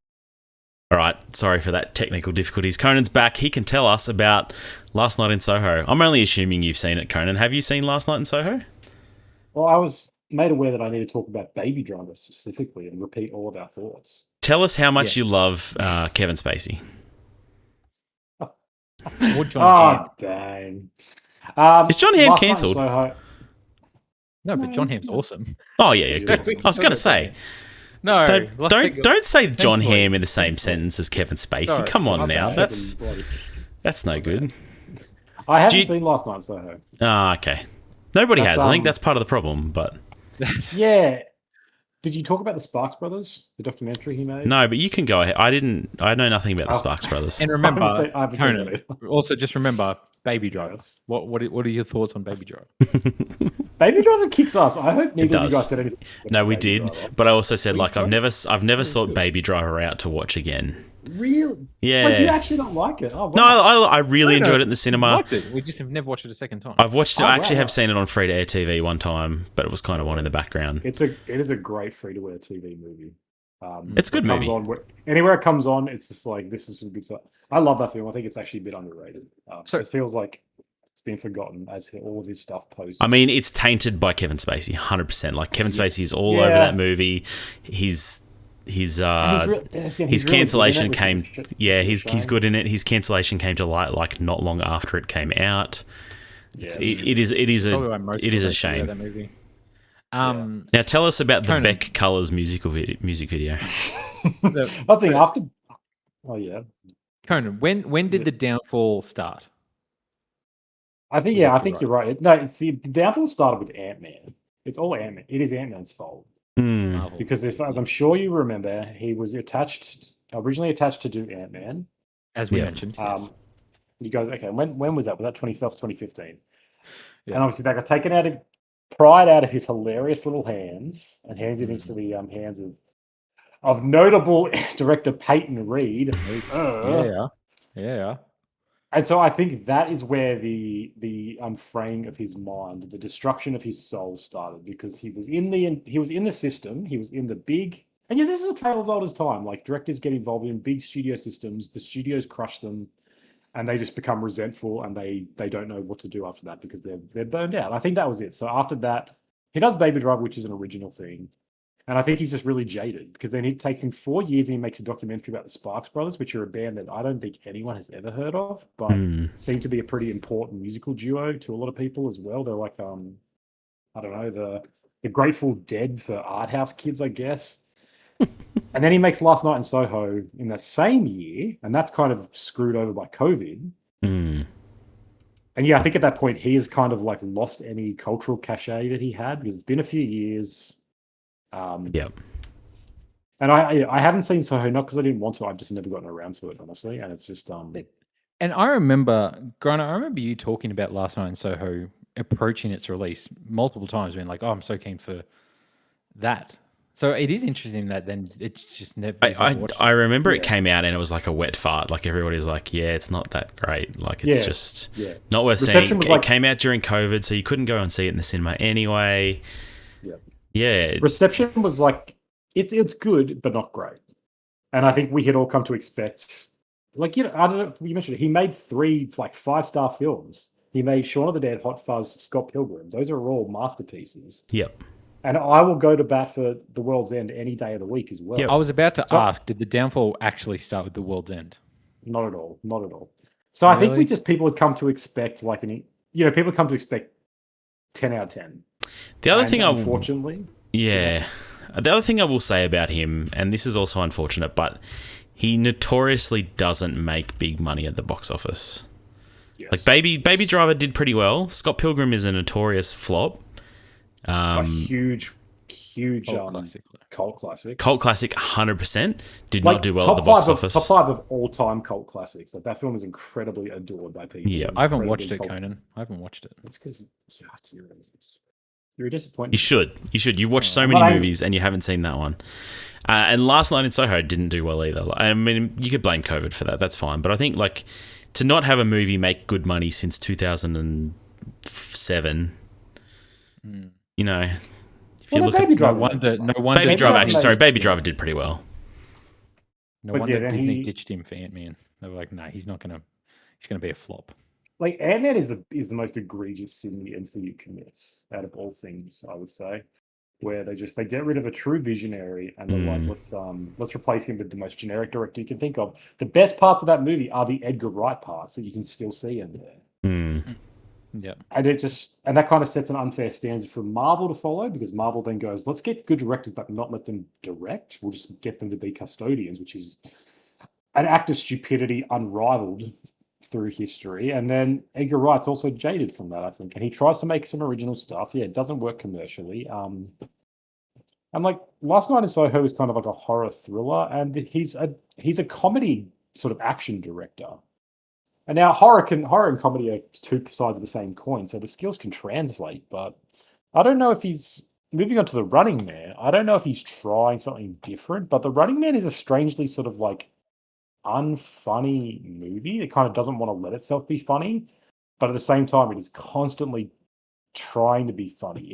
All right, sorry for that technical difficulties. Conan's back. He can tell us about Last Night in Soho. I'm only assuming you've seen it, Conan. Have you seen Last Night in Soho? Well, I was made aware that I need to talk about Baby Driver specifically and repeat all of our thoughts. Tell us how much you love Kevin Spacey. Or John Hamm. Dang. Is John Hamm Last Night in cancelled? Soho- No, but John Hamm's awesome. Oh yeah, good. I was going to say, No, don't say John thankfully. Hamm in the same sentence as Kevin Spacey. Sorry. Come on I've now, seen that's bloody- no good. I haven't Do you- seen Last Night in Soho. Ah, okay. Nobody That's, has. I think that's part of the problem. But Yeah. Did you talk about the Sparks Brothers, the documentary he made? No, but you can go ahead. I know nothing about the Sparks Brothers. And remember, I haven't seen Conan, that either. also just remember Baby Driver. Yes. What are your thoughts on Baby Driver? Baby Driver kicks ass. I hope neither of you does. guys said anything. No, about we Baby did, Driver. but I also said like I've never sought good. Baby Driver out to watch again. Really? Yeah. Like, you actually don't like it? Oh, wow. No, I really No, enjoyed it in the cinema. Liked it. We just have never watched it a second time. I've watched it. Oh, I actually wow. have seen it on free to air TV one time, but it was kind of on in the background. It is a great free to air TV movie. It's a good it comes movie. on anywhere it comes on, it's just like this is some good stuff. I love that film. I think it's actually a bit underrated. So- it feels like it's been forgotten as all of his stuff post. I mean, it's tainted by Kevin Spacey, 100%. Like Kevin Spacey is all Yeah. over that movie. His cancellation came. He's good in it. His cancellation came to light like not long after it came out. It is Probably why most a people don't see shame. that movie. Now tell us about the Conan. Beck Colors music video. I was thinking after. Oh yeah, Conan, when did the downfall start? I think you're right. No, it's the downfall started with Ant-Man. It's all Ant-Man. It is Ant-Man's fault Marvel. because as I'm sure you remember, he was originally attached to do Ant-Man. As we mentioned. Yes. You guys, okay? When was that? Was that 2015? Yeah. And obviously, they got taken pried out of his hilarious little hands and handed into the hands of notable director Peyton Reed. Yeah. And so I think that is where the unfraying of his mind, the destruction of his soul started, because he was in the system, he was in the big, and this is a tale as old as time. Like directors get involved in big studio systems, the studios crush them, and they just become resentful, and they don't know what to do after that because they're burned out. I think that was it. So after that, he does Baby Driver, which is an original thing. And I think he's just really jaded because then it takes him 4 years and he makes a documentary about the Sparks Brothers, which are a band that I don't think anyone has ever heard of, but seem to be a pretty important musical duo to a lot of people as well. They're like, I don't know, the Grateful Dead for art house kids, I guess. And then he makes Last Night in Soho in the same year, and that's kind of screwed over by COVID. And I think at that point he has kind of like lost any cultural cachet that he had because it's been a few years. And I haven't seen Soho, not because I didn't want to. I've just never gotten around to it, honestly. And it's just And I remember, Grant, I remember you talking about Last Night in Soho approaching its release multiple times, being like, "Oh, I'm so keen for that." So it is interesting that then it's just never. I remember it came out and it was like a wet fart. Like everybody's like, "Yeah, it's not that great. Like it's just not worth seeing." It came out during COVID, so you couldn't go and see it in the cinema anyway. Yeah. Reception was like it's good, but not great. And I think we had all come to expect, like, I don't know, you mentioned it, he made 3 like 5-star films. He made Shaun of the Dead, Hot Fuzz, Scott Pilgrim. Those are all masterpieces. Yep. And I will go to bat for The World's End any day of the week as well. Yep. I was about to ask, did the downfall actually start with The World's End? Not at all. Not at all. So I think people had come to expect people come to expect 10 out of 10. The other thing unfortunately. The other thing I will say about him, and this is also unfortunate, but he notoriously doesn't make big money at the box office. Yes. Like Baby Driver did pretty well. Scott Pilgrim is a notorious flop. A huge cult classic. Cult classic, 100%. Did not do well at the top box 5 office. Top 5 of all-time cult classics. Like, that film is incredibly adored by people. Yeah. I haven't watched it, Conan. I haven't watched it. That's because you're a disappointment. You should. You've watched so many movies and you haven't seen that one. And Last Night in Soho didn't do well either. I mean, you could blame COVID for that. That's fine. But I think, like, to not have a movie make good money since 2007, you know, if you look Baby at Driver. No wonder. Baby Driver, Baby Driver did pretty well. No But wonder then Disney ditched him for Ant-Man. They were like, "No, he's gonna be a flop." Like, Ant-Man is the most egregious sin the MCU commits out of all things, I would say. Where they get rid of a true visionary and they're like, let's replace him with the most generic director you can think of. The best parts of that movie are the Edgar Wright parts that you can still see in there. Yeah. And that kind of sets an unfair standard for Marvel to follow, because Marvel then goes, let's get good directors but not let them direct. We'll just get them to be custodians, which is an act of stupidity unrivaled through history. And then Edgar Wright's also jaded from that, I think, and he tries to make some original stuff. It doesn't work commercially. And And like Last Night in Soho is kind of like a horror thriller, and he's a comedy sort of action director. And now horror and comedy are two sides of the same coin, so the skills can translate. But I don't know if he's moving on to The Running Man. I don't know if he's trying something different. But The Running Man is a strangely sort of like unfunny movie. It kind of doesn't want to let itself be funny, but at the same time, it is constantly trying to be funny.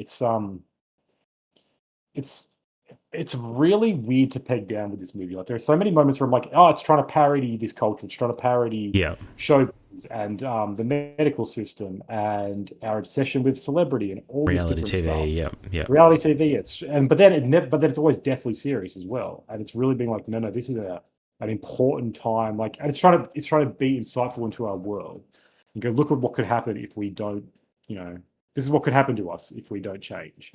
It's really weird to peg down with this movie. Like there are so many moments where I'm like, oh, it's trying to parody this culture. It's trying to parody show and the medical system and our obsession with celebrity and all reality this different TV. stuff. Yeah. Reality TV. But then it's always deathly serious as well. And it's really being like, no, this is an important time. Like, and it's trying to be insightful into our world and go, look at what could happen if we don't. This is what could happen to us if we don't change.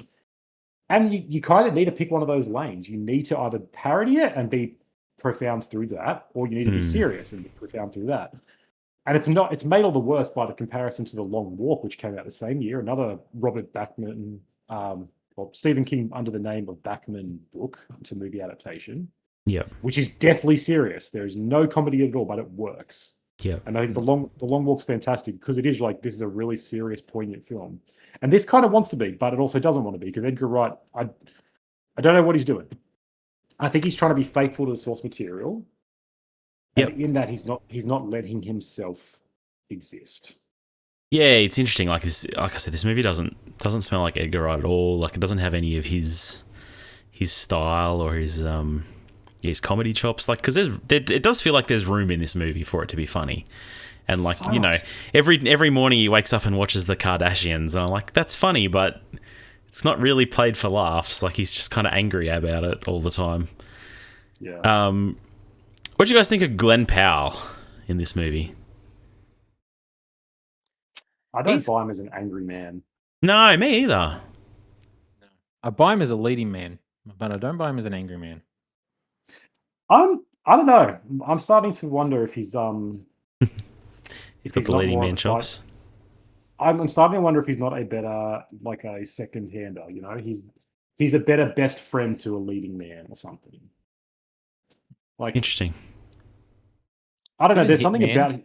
And you kind of need to pick one of those lanes. You need to either parody it and be profound through that, or you need to be serious and be profound through that. And it's made all the worse by the comparison to The Long Walk, which came out the same year, another Robert Bachman, Stephen King under the name of Bachman book to movie adaptation. Yeah. Which is deathly serious. There is no comedy at all, but it works. Yeah. And I think the Long Walk's fantastic because it is like, this is a really serious, poignant film. And this kind of wants to be, but it also doesn't want to be because Edgar Wright, I don't know what he's doing. I think he's trying to be faithful to the source material. Yep. And in that, he's not letting himself exist. Yeah, it's interesting. Like I said, this movie doesn't smell like Edgar Wright at all. Like it doesn't have any of his style or his comedy chops. Like because it does feel like there's room in this movie for it to be funny. And like, so every morning he wakes up and watches the Kardashians, and I'm like, that's funny, but it's not really played for laughs. Like he's just kind of angry about it all the time. Yeah. What do you guys think of Glenn Powell in this movie? I don't buy him as an angry man. No, me either. I buy him as a leading man, but I don't buy him as an angry man. I don't know. I'm starting to wonder if he's He's got the leading man chops. I'm starting to wonder if he's not a better, like a second hander. He's a better best friend to a leading man or something. Like interesting. I don't know. There's something about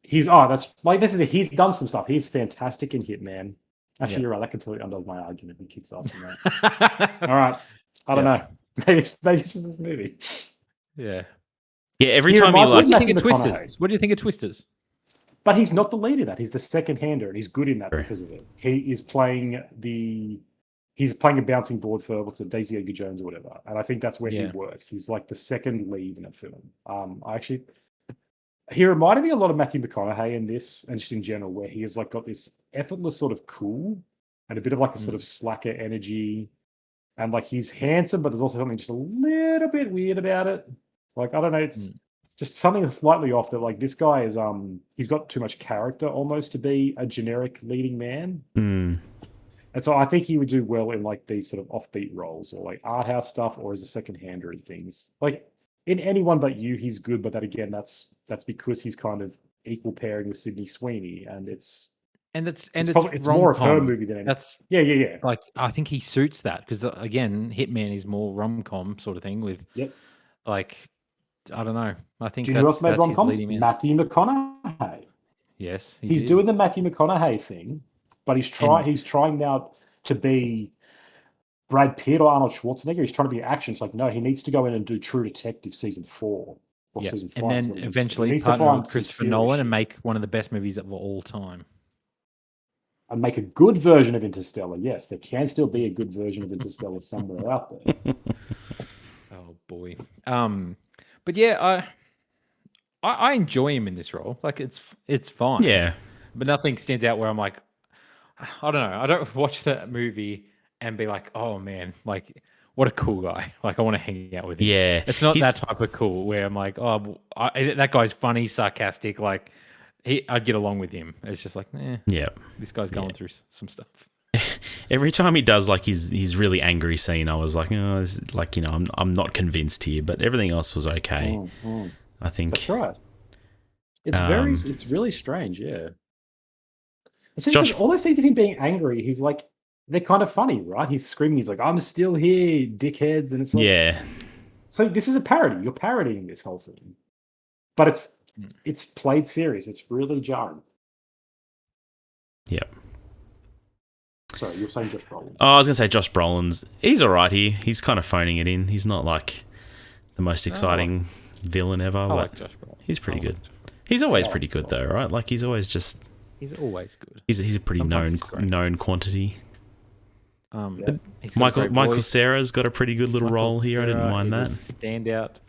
he's he's done some stuff. He's fantastic in Hitman. Actually, you're right. That completely undoes my argument. He kicks ass in that. All right. I don't know. Maybe it's just this movie. Yeah. Yeah. Every time he what do you think of Twisters? What do you think of Twisters? But he's not the lead of that. He's the second hander, and he's good in that because of it. He is playing a bouncing board for Daisy Edgar Jones or whatever, and I think that's where he works. He's like the second lead in a film. He reminded me a lot of Matthew McConaughey in this, and just in general, where he has like got this effortless sort of cool and a bit of like a sort of slacker energy, and like he's handsome, but there's also something just a little bit weird about it. Like I don't know, it's. Just something slightly off that, like this guy is, he's got too much character almost to be a generic leading man. Mm. And so I think he would do well in like these sort of offbeat roles or like art house stuff or as a second hander and things. Like in Anyone But You, he's good, but that again, that's because he's kind of equal pairing with Sydney Sweeney, and it's more of her movie than anything. That's yeah. Like I think he suits that because again, Hitman is more rom-com sort of thing with like. I don't know. I think do you know who else made rom-coms? Matthew McConaughey. Yes, he's doing the Matthew McConaughey thing, but he's trying now to be Brad Pitt or Arnold Schwarzenegger. He's trying to be action. It's like no, he needs to go in and do True Detective season 4 or season 5. And then eventually partner with Christopher Nolan and make one of the best movies of all time. And make a good version of Interstellar. Yes, there can still be a good version of Interstellar somewhere out there. Oh boy. But yeah, I enjoy him in this role. Like it's fine. Yeah. But nothing stands out where I'm like, I don't know. I don't watch that movie and be like, oh man, like what a cool guy. Like I want to hang out with him. Yeah. It's not that type of cool where I'm like, oh, that guy's funny, sarcastic. Like I'd get along with him. It's just like, this guy's going through some stuff. Every time he does like his really angry scene, I was like, oh, this is, like I'm not convinced here, but everything else was okay. I think that's right. It's it's really strange, yeah. Especially all those scenes of him being angry, he's like they're kind of funny, right? He's screaming, he's like, "I'm still here, dickheads," and it's like, Yeah. so this is a parody. You're parodying this whole thing, but it's played serious. It's really jarring. Yep. Sorry, you're saying Josh Brolin. Oh, I was gonna say Josh Brolin's. He's all right here. He's kind of phoning it in. He's not like the most exciting villain ever. I but like Josh Brolin. he's pretty good. He's always pretty good though, right? Like he's always just. He's always good. He's a pretty Sometimes he's great. known quantity. He's got a great Michael voice. Cera's got a pretty good little Michael role here. I didn't Cera mind that. is a standout.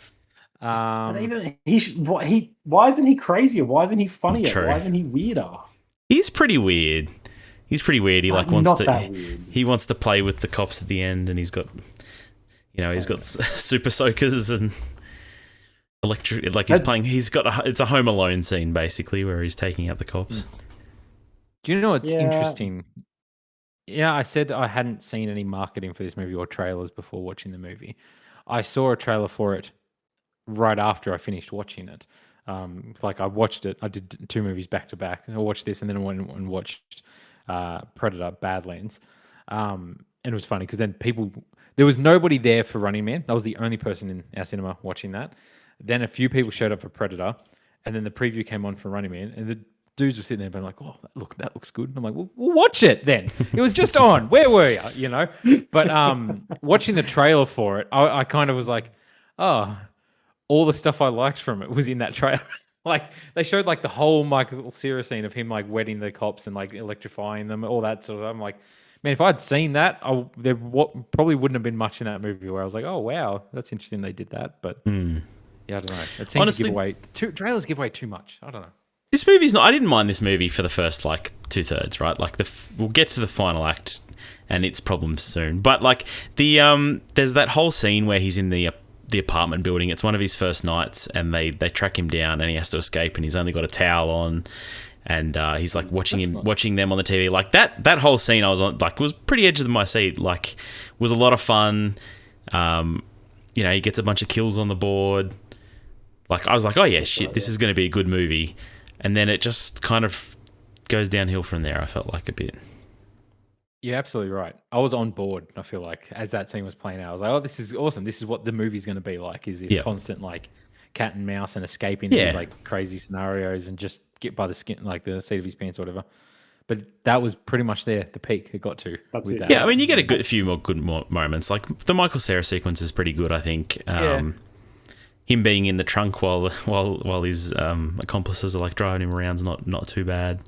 But even why isn't he crazier? Why isn't he funnier? True. Why isn't he weirder? He's pretty weird. He's pretty weird. He But wants not to. that weird. He wants to play with the cops at the end, and he's got super soakers and electric. Like he's playing. He's got. It's a Home Alone scene basically where he's taking out the cops. Do you know what's Yeah. interesting? Yeah, I said I hadn't seen any marketing for this movie or trailers before watching the movie. I saw a trailer for it right after I finished watching it. Like I watched it. I did 2 movies back to back. I watched this and then I went and watched Predator Badlands. And it was funny because then there was nobody there for Running Man. I was the only person in our cinema watching that. Then a few people showed up for Predator, and then the preview came on for Running Man, and the dudes were sitting there being like, "Oh, look, that looks good." And I'm like, "Well, watch it then." It was just on. Where were you? You know. But watching the trailer for it, I kind of was like, "Oh, all the stuff I liked from it was in that trailer." Like they showed like the whole Michael Cera scene of him like wetting the cops and like electrifying them, all that sort of. I'm like, man, if I'd seen that, there probably wouldn't have been much in that movie where I was like, "Oh wow, that's interesting they did that." But yeah, I don't know. It seems Honestly, to give away. Trailers give away too much. I don't know. This movie's not. I didn't mind this movie for the first like 2/3, right? Like we'll get to the final act and its problems soon. But like there's that whole scene where he's in the apartment building. It's one of his first nights, and they track him down, and he has to escape, and he's only got a towel on, and he's like watching them on the TV. Like that whole scene, I was on like was pretty edge of my seat. Like was a lot of fun. He gets a bunch of kills on the board. Like I was like, oh yeah, shit, this is going to be a good movie. And then it just kind of goes downhill from there, I felt like a bit. You're absolutely right. I was on board, I feel like, as that scene was playing out. I was like, oh, this is awesome. This is what the movie's going to be like, is this constant, like, cat and mouse and escaping these, like, crazy scenarios and just get by the skin, like, the seat of his pants or whatever. But that was pretty much the peak it got to. That's it. That. Yeah, I mean, you get a few more good moments. Like, the Michael Cera sequence is pretty good, I think. Him being in the trunk while his accomplices are like driving him around is not too bad.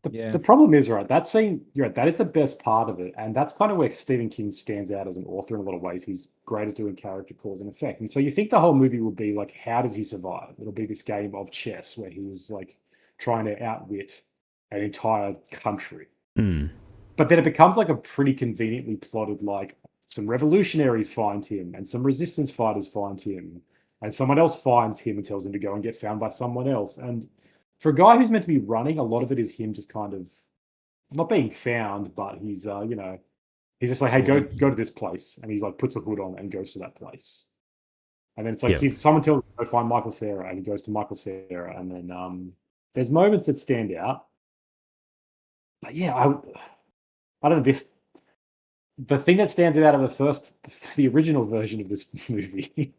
The problem is, right, that scene, that is the best part of it. And that's kind of where Stephen King stands out as an author in a lot of ways. He's great at doing character cause and effect. And so you think the whole movie will be like, how does he survive? It'll be this game of chess where he's like trying to outwit an entire country. But then it becomes like a pretty conveniently plotted, like, some revolutionaries find him and some resistance fighters find him and someone else finds him and tells him to go and get found by someone else. And for a guy who's meant to be running, a lot of it is him just kind of not being found, but he's, he's just like, hey, go to this place. And he's like, puts a hood on and goes to that place. And then it's like, someone tells him to go find Michael Cera, and he goes to Michael Cera. And then there's moments that stand out. But yeah, I don't know, the thing that stands out of the original version of this movie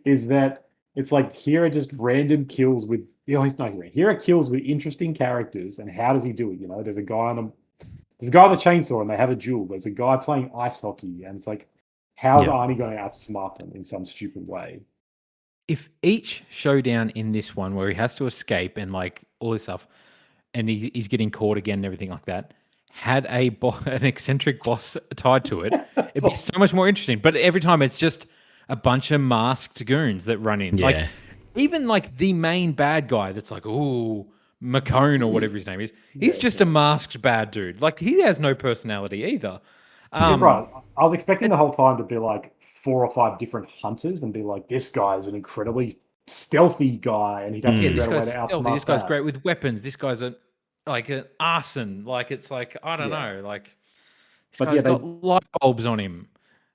is that it's like, here are just random kills with, he's not here. Here are kills with interesting characters, and how does he do it? There's a guy with a chainsaw, and they have a duel. There's a guy playing ice hockey, and it's like, how's Arnie going to outsmart them in some stupid way? If each showdown in this one where he has to escape and like all this stuff, and he's getting caught again and everything like that, had an eccentric boss tied to it, it'd be so much more interesting. But every time it's just a bunch of masked goons that run in. Like even like the main bad guy that's like, ooh, McCone or whatever his name is, he's just a masked bad dude. Like he has no personality either. Right. I was expecting the whole time to be like 4 or 5 different hunters and be like, this guy is an incredibly stealthy guy, and he'd have to figure out a way to outsmart this guy's great with weapons. This guy's like an arson. Like it's like, I don't know. Like this guy's got light bulbs on him.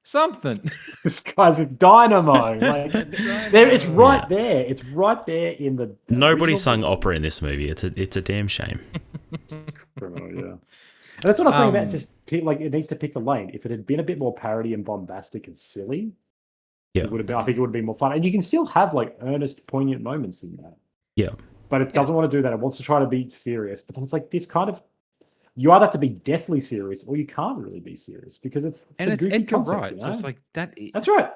Something. This guy's a dynamo. Like it's right there. It's right there in the. Nobody sung opera in this movie. It's a damn shame. Criminal, And that's what I was saying about just like it needs to pick a lane. If it had been a bit more parody and bombastic and silly, it would have been. I think it would have been more fun. And you can still have like earnest, poignant moments in that. Yeah. But it doesn't want to do that. It wants to try to be serious. But then it's like this kind of. You either have to be deathly serious, or you can't really be serious because it's and it's a goofy Edgar concept, Wright. you So know? it's like that. That's right.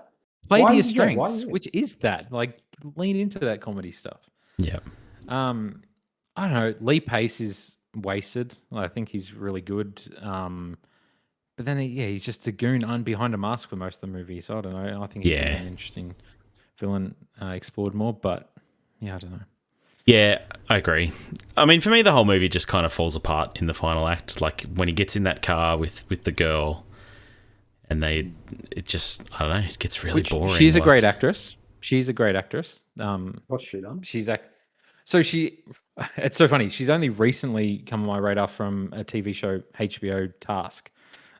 Play to your Why strengths, is it? which is that. Like lean into that comedy stuff. Yeah. I don't know. Lee Pace is wasted. I think he's really good. But then, he's just a goon behind a mask for most of the movie. So I don't know. I think he'd be an interesting villain explored more. But yeah, I don't know. Yeah, I agree. I mean, for me, the whole movie just kind of falls apart in the final act. Like when he gets in that car with the girl, and it just, I don't know, it gets really boring. She's a great actress. She's a great actress. What's she done? It's so funny. She's only recently come on my radar from a TV show, HBO Task,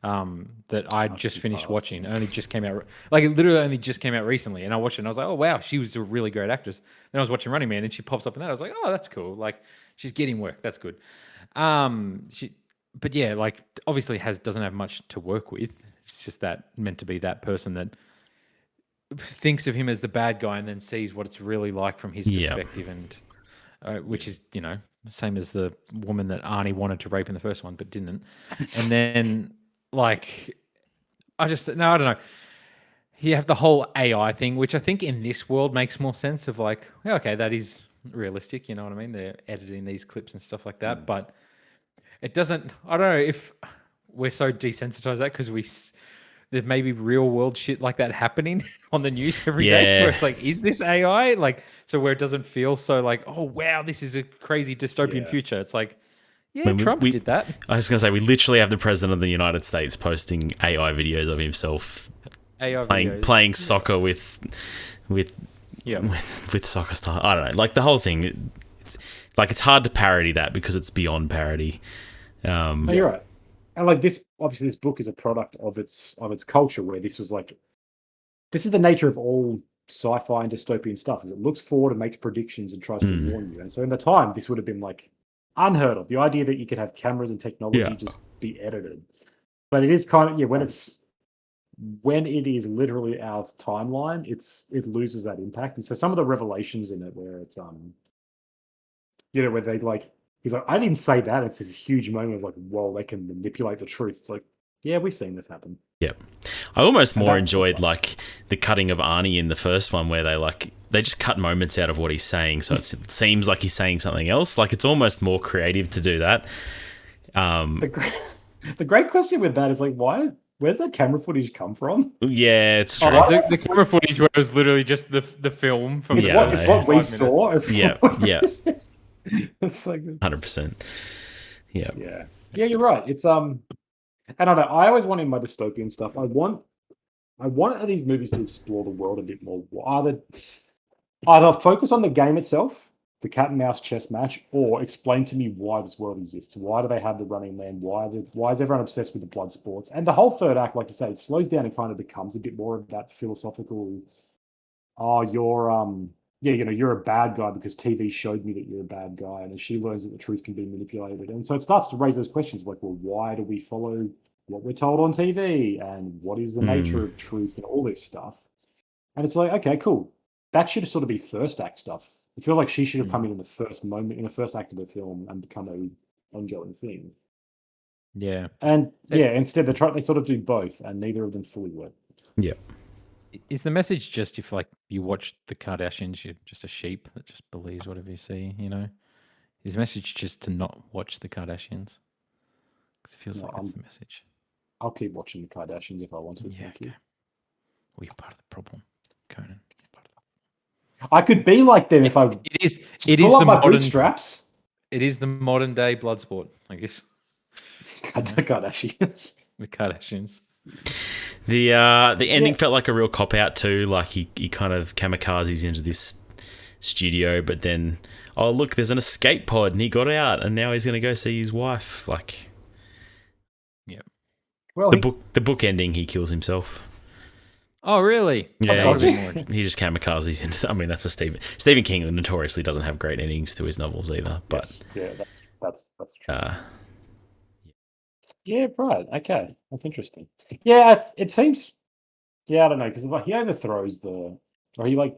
that I just finished watching. It only just came out. Like it literally only just came out recently, and I watched it and I was like, oh wow, she was a really great actress. Then I was watching Running Man and she pops up in that. I was like, oh, that's cool. Like she's getting work. That's good. But yeah, like obviously doesn't have much to work with. It's just that meant to be that person that thinks of him as the bad guy and then sees what it's really like from his perspective, and which is same as the woman that Arnie wanted to rape in the first one but didn't. And then like I don't know. You have the whole AI thing, which I think in this world makes more sense of like, okay, that is realistic, you know what I mean? They're editing these clips and stuff like that, but it doesn't. I don't know if we're so desensitized that because there may be real world shit like that happening on the news every day where it's like, is this AI? Like, so where it doesn't feel so like, oh wow, this is a crazy dystopian future. It's like, Trump did that. I was going to say, we literally have the president of the United States posting AI videos of himself playing soccer with soccer style. I don't know. Like the whole thing, it's hard to parody that because it's beyond parody. No, you're right. And like this, obviously, this book is a product of its culture, where this was like, this is the nature of all sci-fi and dystopian stuff. Is it looks forward and makes predictions and tries to warn you. And so in the time, this would have been like unheard of. The idea that you could have cameras and technology just be edited, but it is kind of when it is literally our timeline, it loses that impact. And so some of the revelations in it, where it's where they like. He's like, I didn't say that. It's this huge moment of like, whoa, they can manipulate the truth. It's like, yeah, we've seen this happen. Yeah. I almost more enjoyed like the cutting of Arnie in the first one where they just cut moments out of what he's saying. So it seems like he's saying something else. Like it's almost more creative to do that. The great question with that is like, where's that camera footage come from? Yeah, it's true. The camera footage was literally just the film from it's what we saw. Yeah. It's like 100%. Yeah. You're right. It's I don't know. I always want in my dystopian stuff. I want these movies to explore the world a bit more. Either focus on the game itself, the cat and mouse chess match, or explain to me why this world exists. Why do they have the Running Man? Why is everyone obsessed with the blood sports? And the whole third act, like you say, it slows down and kind of becomes a bit more of that philosophical. Oh, you're a bad guy because TV showed me that you're a bad guy, and then she learns that the truth can be manipulated. And so it starts to raise those questions like, well, why do we follow what we're told on TV? And what is the nature of truth and all this stuff? And it's like, okay, cool. That should sort of be first act stuff. It feels like she should have come in the first moment, in the first act of the film and become an ongoing thing. Yeah. And instead they sort of do both, and neither of them fully work. Yeah. Is the message just if like you watch the Kardashians, you're just a sheep that just believes whatever you see, you know? Is the message just to not watch the Kardashians? Because it feels like that's the message. I'll keep watching the Kardashians if I want to. Thank you. Well, you're part of the problem, Conan. I could be like them if I. It is the modern bootstraps. It is the modern day blood sport, I guess. The Kardashians. The Kardashians. The ending felt like a real cop out too. Like he kind of kamikazes into this studio, but then look, there's an escape pod, and he got out, and now he's going to go see his wife. Like, yeah. Well, the book ending, he kills himself. Oh, really? Yeah, he just kamikazes into. I mean, that's a Stephen King notoriously doesn't have great endings to his novels either. But that's true. Yeah, right. Okay, that's interesting. Yeah, it seems. Yeah, I don't know because like he overthrows or he like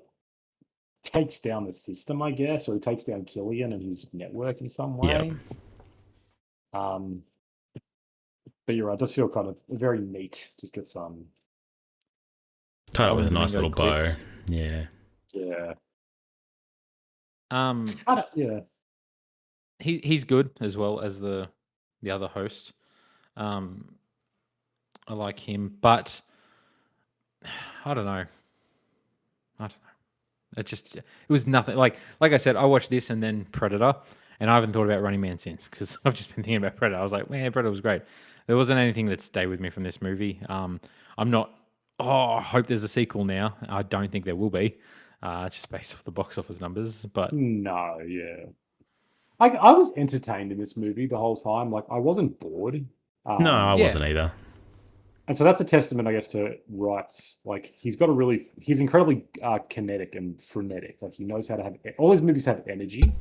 takes down the system, I guess, or he takes down Killian and his network in some Yeah. way. Um, but you're right. It does feel kind of very neat. Just get some. Tied up with a Colin nice Domingo little bow. quits. Yeah. Yeah. Um, Yeah. he's good as well as the other host. Um, I like him, but I don't know. I don't know. It was nothing. Like I said, I watched this and then Predator, and I haven't thought about Running Man since because I've just been thinking about Predator. I was like, man, Predator was great. There wasn't anything that stayed with me from this movie. I'm not. Oh, I hope there's a sequel now. I don't think there will be, just based off the box office numbers. But No, yeah. I was entertained in this movie the whole time. Like I wasn't bored. No, I yeah, wasn't either. And so that's a testament, I guess, to Wright's. Like he's incredibly kinetic and frenetic. Like he knows how to have all his movies have energy.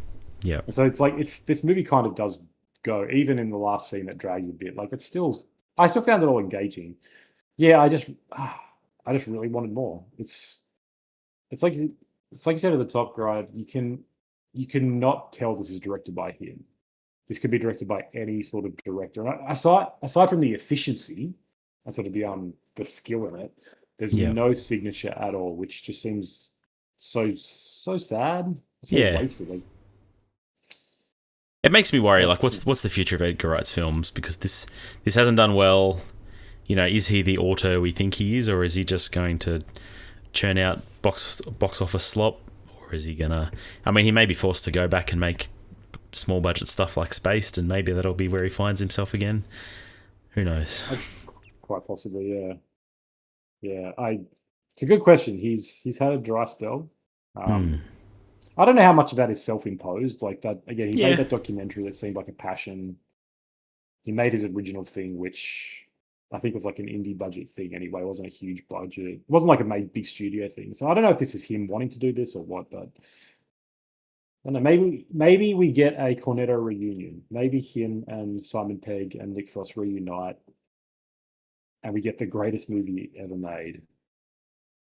Yeah. And so it's like if this movie kind of does go, even in the last scene that drags a bit, like I still found it all engaging. Yeah, I just really wanted more. It's like you said at the top, Gride. You can not tell this is directed by him. This could be directed by any sort of director. And aside from the efficiency and sort of the skill in it, there's Yeah. no signature at all, which just seems so sad. So Yeah. wasted. Like, It makes me worry. That's- Like, what's the future of Edgar Wright's films? Because this hasn't done well. You know, is he the auteur we think he is, or is he just going to churn out box office slop, or is he gonna? I mean, he may be forced to go back and make small budget stuff like Spaced, and maybe that'll be where he finds himself again. Who knows? quite possibly, yeah. Yeah, it's a good question. He's had a dry spell. I don't know how much of that is self-imposed. Like that again, he Yeah. made that documentary that seemed like a passion. He made his original thing, which I think was like an indie budget thing anyway. It wasn't a huge budget. It wasn't like a made big studio thing. So I don't know if this is him wanting to do this or what, but I don't know. Maybe we get a Cornetto reunion. Maybe him and Simon Pegg and Nick Frost reunite, and we get the greatest movie ever made.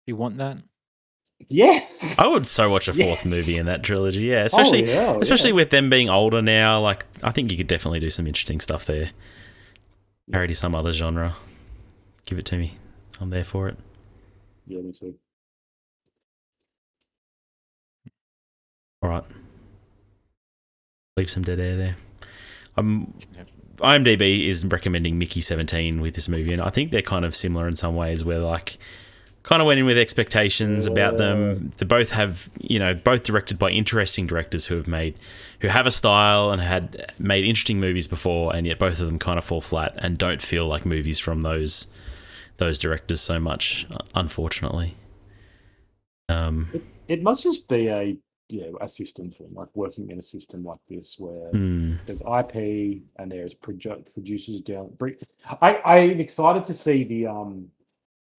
you want that? Yes. I would so watch a fourth Yes. movie in that trilogy. Yeah, especially yeah. with them being older now. Like, I think you could definitely do some interesting stuff there. Parody some other genre. Give it to me. I'm there for it. Yeah, me too. All right. Leave some dead air there. IMDb is recommending Mickey 17 with this movie, and I think they're kind of similar in some ways, where like kind of went in with expectations about them. They both have, both directed by interesting directors who have a style and had made interesting movies before, and yet both of them kind of fall flat and don't feel like movies from those directors so much, unfortunately. It must just be a system thing, like working in a system like this where there's IP and there's producers down. I'm excited to see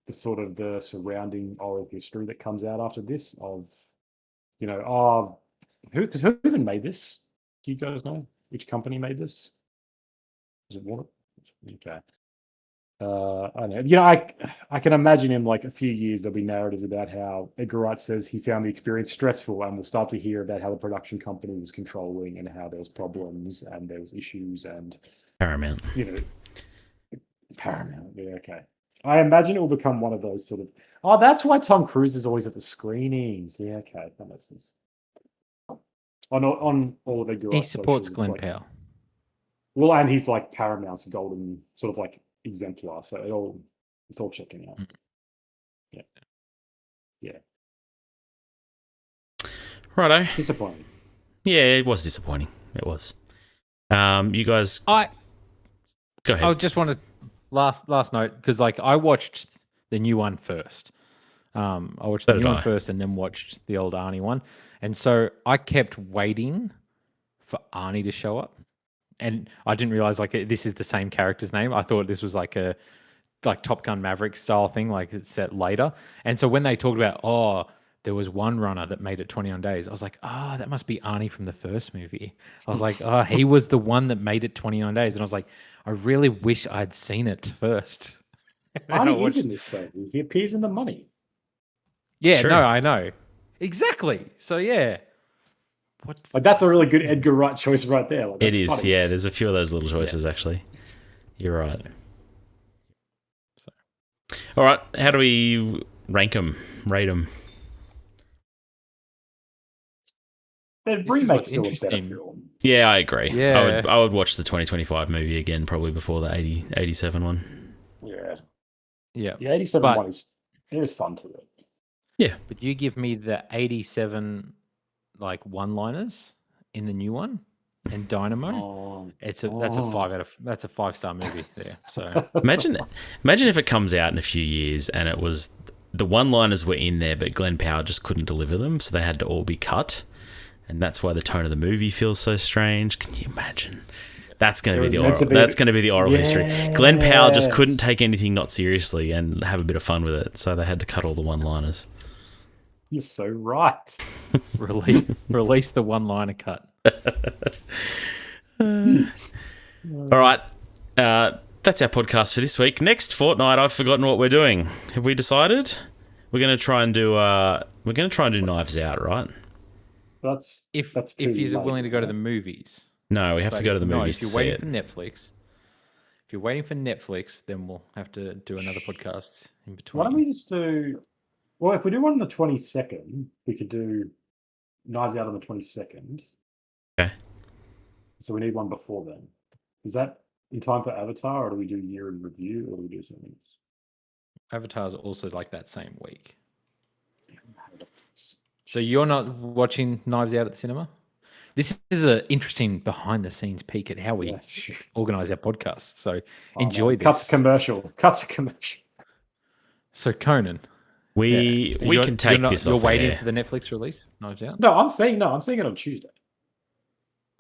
the sort of the surrounding oral history that comes out after this of, who even made this? Do you guys know which company made this? Is it Warner? Okay. I don't know. I can imagine in like a few years there'll be narratives about how Edgar Wright says he found the experience stressful, and we'll start to hear about how the production company was controlling and how there was problems and there was issues and Paramount. Paramount. Yeah, okay. I imagine it will become one of those sort of. Oh, that's why Tom Cruise is always at the screenings. Yeah, okay, that makes sense. On all of Edgar Wright He supports socials, Glenn like, Powell. Well, and he's like Paramount's golden sort of like exemplar, so it's all checking out. Yeah. Righto. Disappointing. Yeah, it was disappointing. It was. You guys, go ahead. I just wanted last note because like I watched the new one first. I watched the new one first and then watched the old Arnie one, and so I kept waiting for Arnie to show up, and I didn't realize like this is the same character's name. I thought this was like a Top Gun Maverick style thing, like it's set later. And so when they talked about there was one runner that made it 21 days. I was like, that must be Arnie from the first movie. I was like, he was the one that made it 29 days. And I was like, I really wish I'd seen it first. Arnie is in this though. He appears in The Mummy. Yeah, True. no, I know. Exactly. So yeah. Like that's a really good Edgar Wright choice right there. Like, It that's is, funny. yeah. There's a few of those little choices actually. You're right. So. All right, how do we rank them, rate them? The This is remake's what's still a better interesting. film. Yeah, I agree. Yeah. I would watch the 2025 movie again, probably before the 87 one. Yeah. Yeah. The 87 But- one there is fun to it. But you give me the 87 like one-liners in the new one and Dynamo. Oh, That's a 5-star movie there. So Imagine if it comes out in a few years and it was the one-liners were in there, but Glenn Powell just couldn't deliver them, so they had to all be cut, and that's why the tone of the movie feels so strange. Can you imagine? That's going to be the oral. That's going to be the oral history. Glenn Powell just couldn't take anything not seriously and have a bit of fun with it, so they had to cut all the one-liners. You're so right. release the one-liner cut. All right, that's our podcast for this week. Next fortnight, I've forgotten what we're doing. Have we decided? We're going to try and do. Knives Out, right? That's If too you're late, willing to go to isn't the it? movies. No, we have to go to the movies If to you're see waiting it. for Netflix, then we'll have to do another podcast in between. Why don't we just do? Well, if we do one on the 22nd, we could do Knives Out on the 22nd. Okay. So we need one before then. Is that in time for Avatar, or do we do year in review, or do we do something else? Avatar's also like that same week. So you're not watching Knives Out at the cinema? This is an interesting behind-the-scenes peek at how we Yeah, sure. organize our podcast. So Oh, enjoy man. this. Cuts a commercial. Cuts a commercial. So Conan, We can take this You're off waiting air. for the Netflix release, Knives Out. No, I'm seeing it on Tuesday.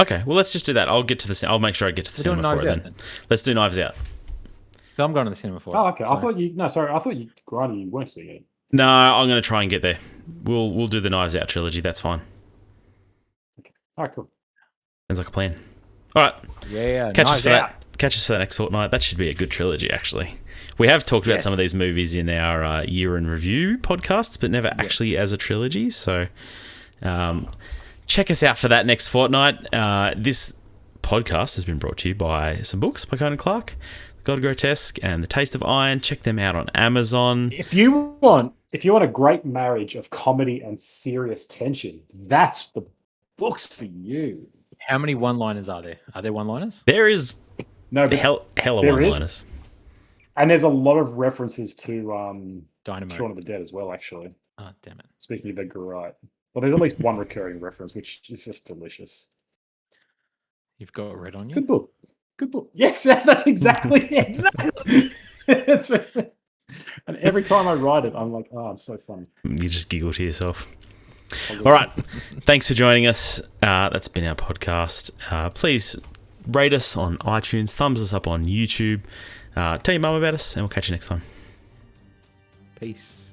Okay, well, let's just do that. I'll make sure I get to the We're doing cinema for it Knives Out then. then. Let's do Knives Out. So I'm going to the cinema for it. Oh, okay. I So- thought you. No, sorry. I thought you. Granted, you weren't seeing it. No, I'm going to try and get there. We'll do the Knives Out trilogy. That's fine. All right, cool. Sounds like a plan. All right, Yeah, catch us Knives for Out. that. Catch us for that next fortnight. That should be a good trilogy, actually. We have talked about Yes. some of these movies in our year in review podcasts, but never actually as a trilogy. So, check us out for that next fortnight. This podcast has been brought to you by some books by Conan Clark, God Grotesque, and The Taste of Iron. Check them out on Amazon. If you want a great marriage of comedy and serious tension, that's the books for you. How many one-liners are there? Are there one-liners? There is No, but hell of there is. one-liners. and there's a lot of references to Dynamo. Shaun of the Dead as well. Actually, Oh, damn it. speaking of Edgar Wright, well, there's at least one recurring reference, which is just delicious. You've got red on you? Good book. Good book. Yes, that's exactly it. Exactly. It's- and every time I write it, I'm like, oh, I'm so funny. You just giggle to yourself. All right. Thanks for joining us. That's been our podcast. Please rate us on iTunes, thumbs us up on YouTube. Tell your mum about us, and we'll catch you next time. Peace.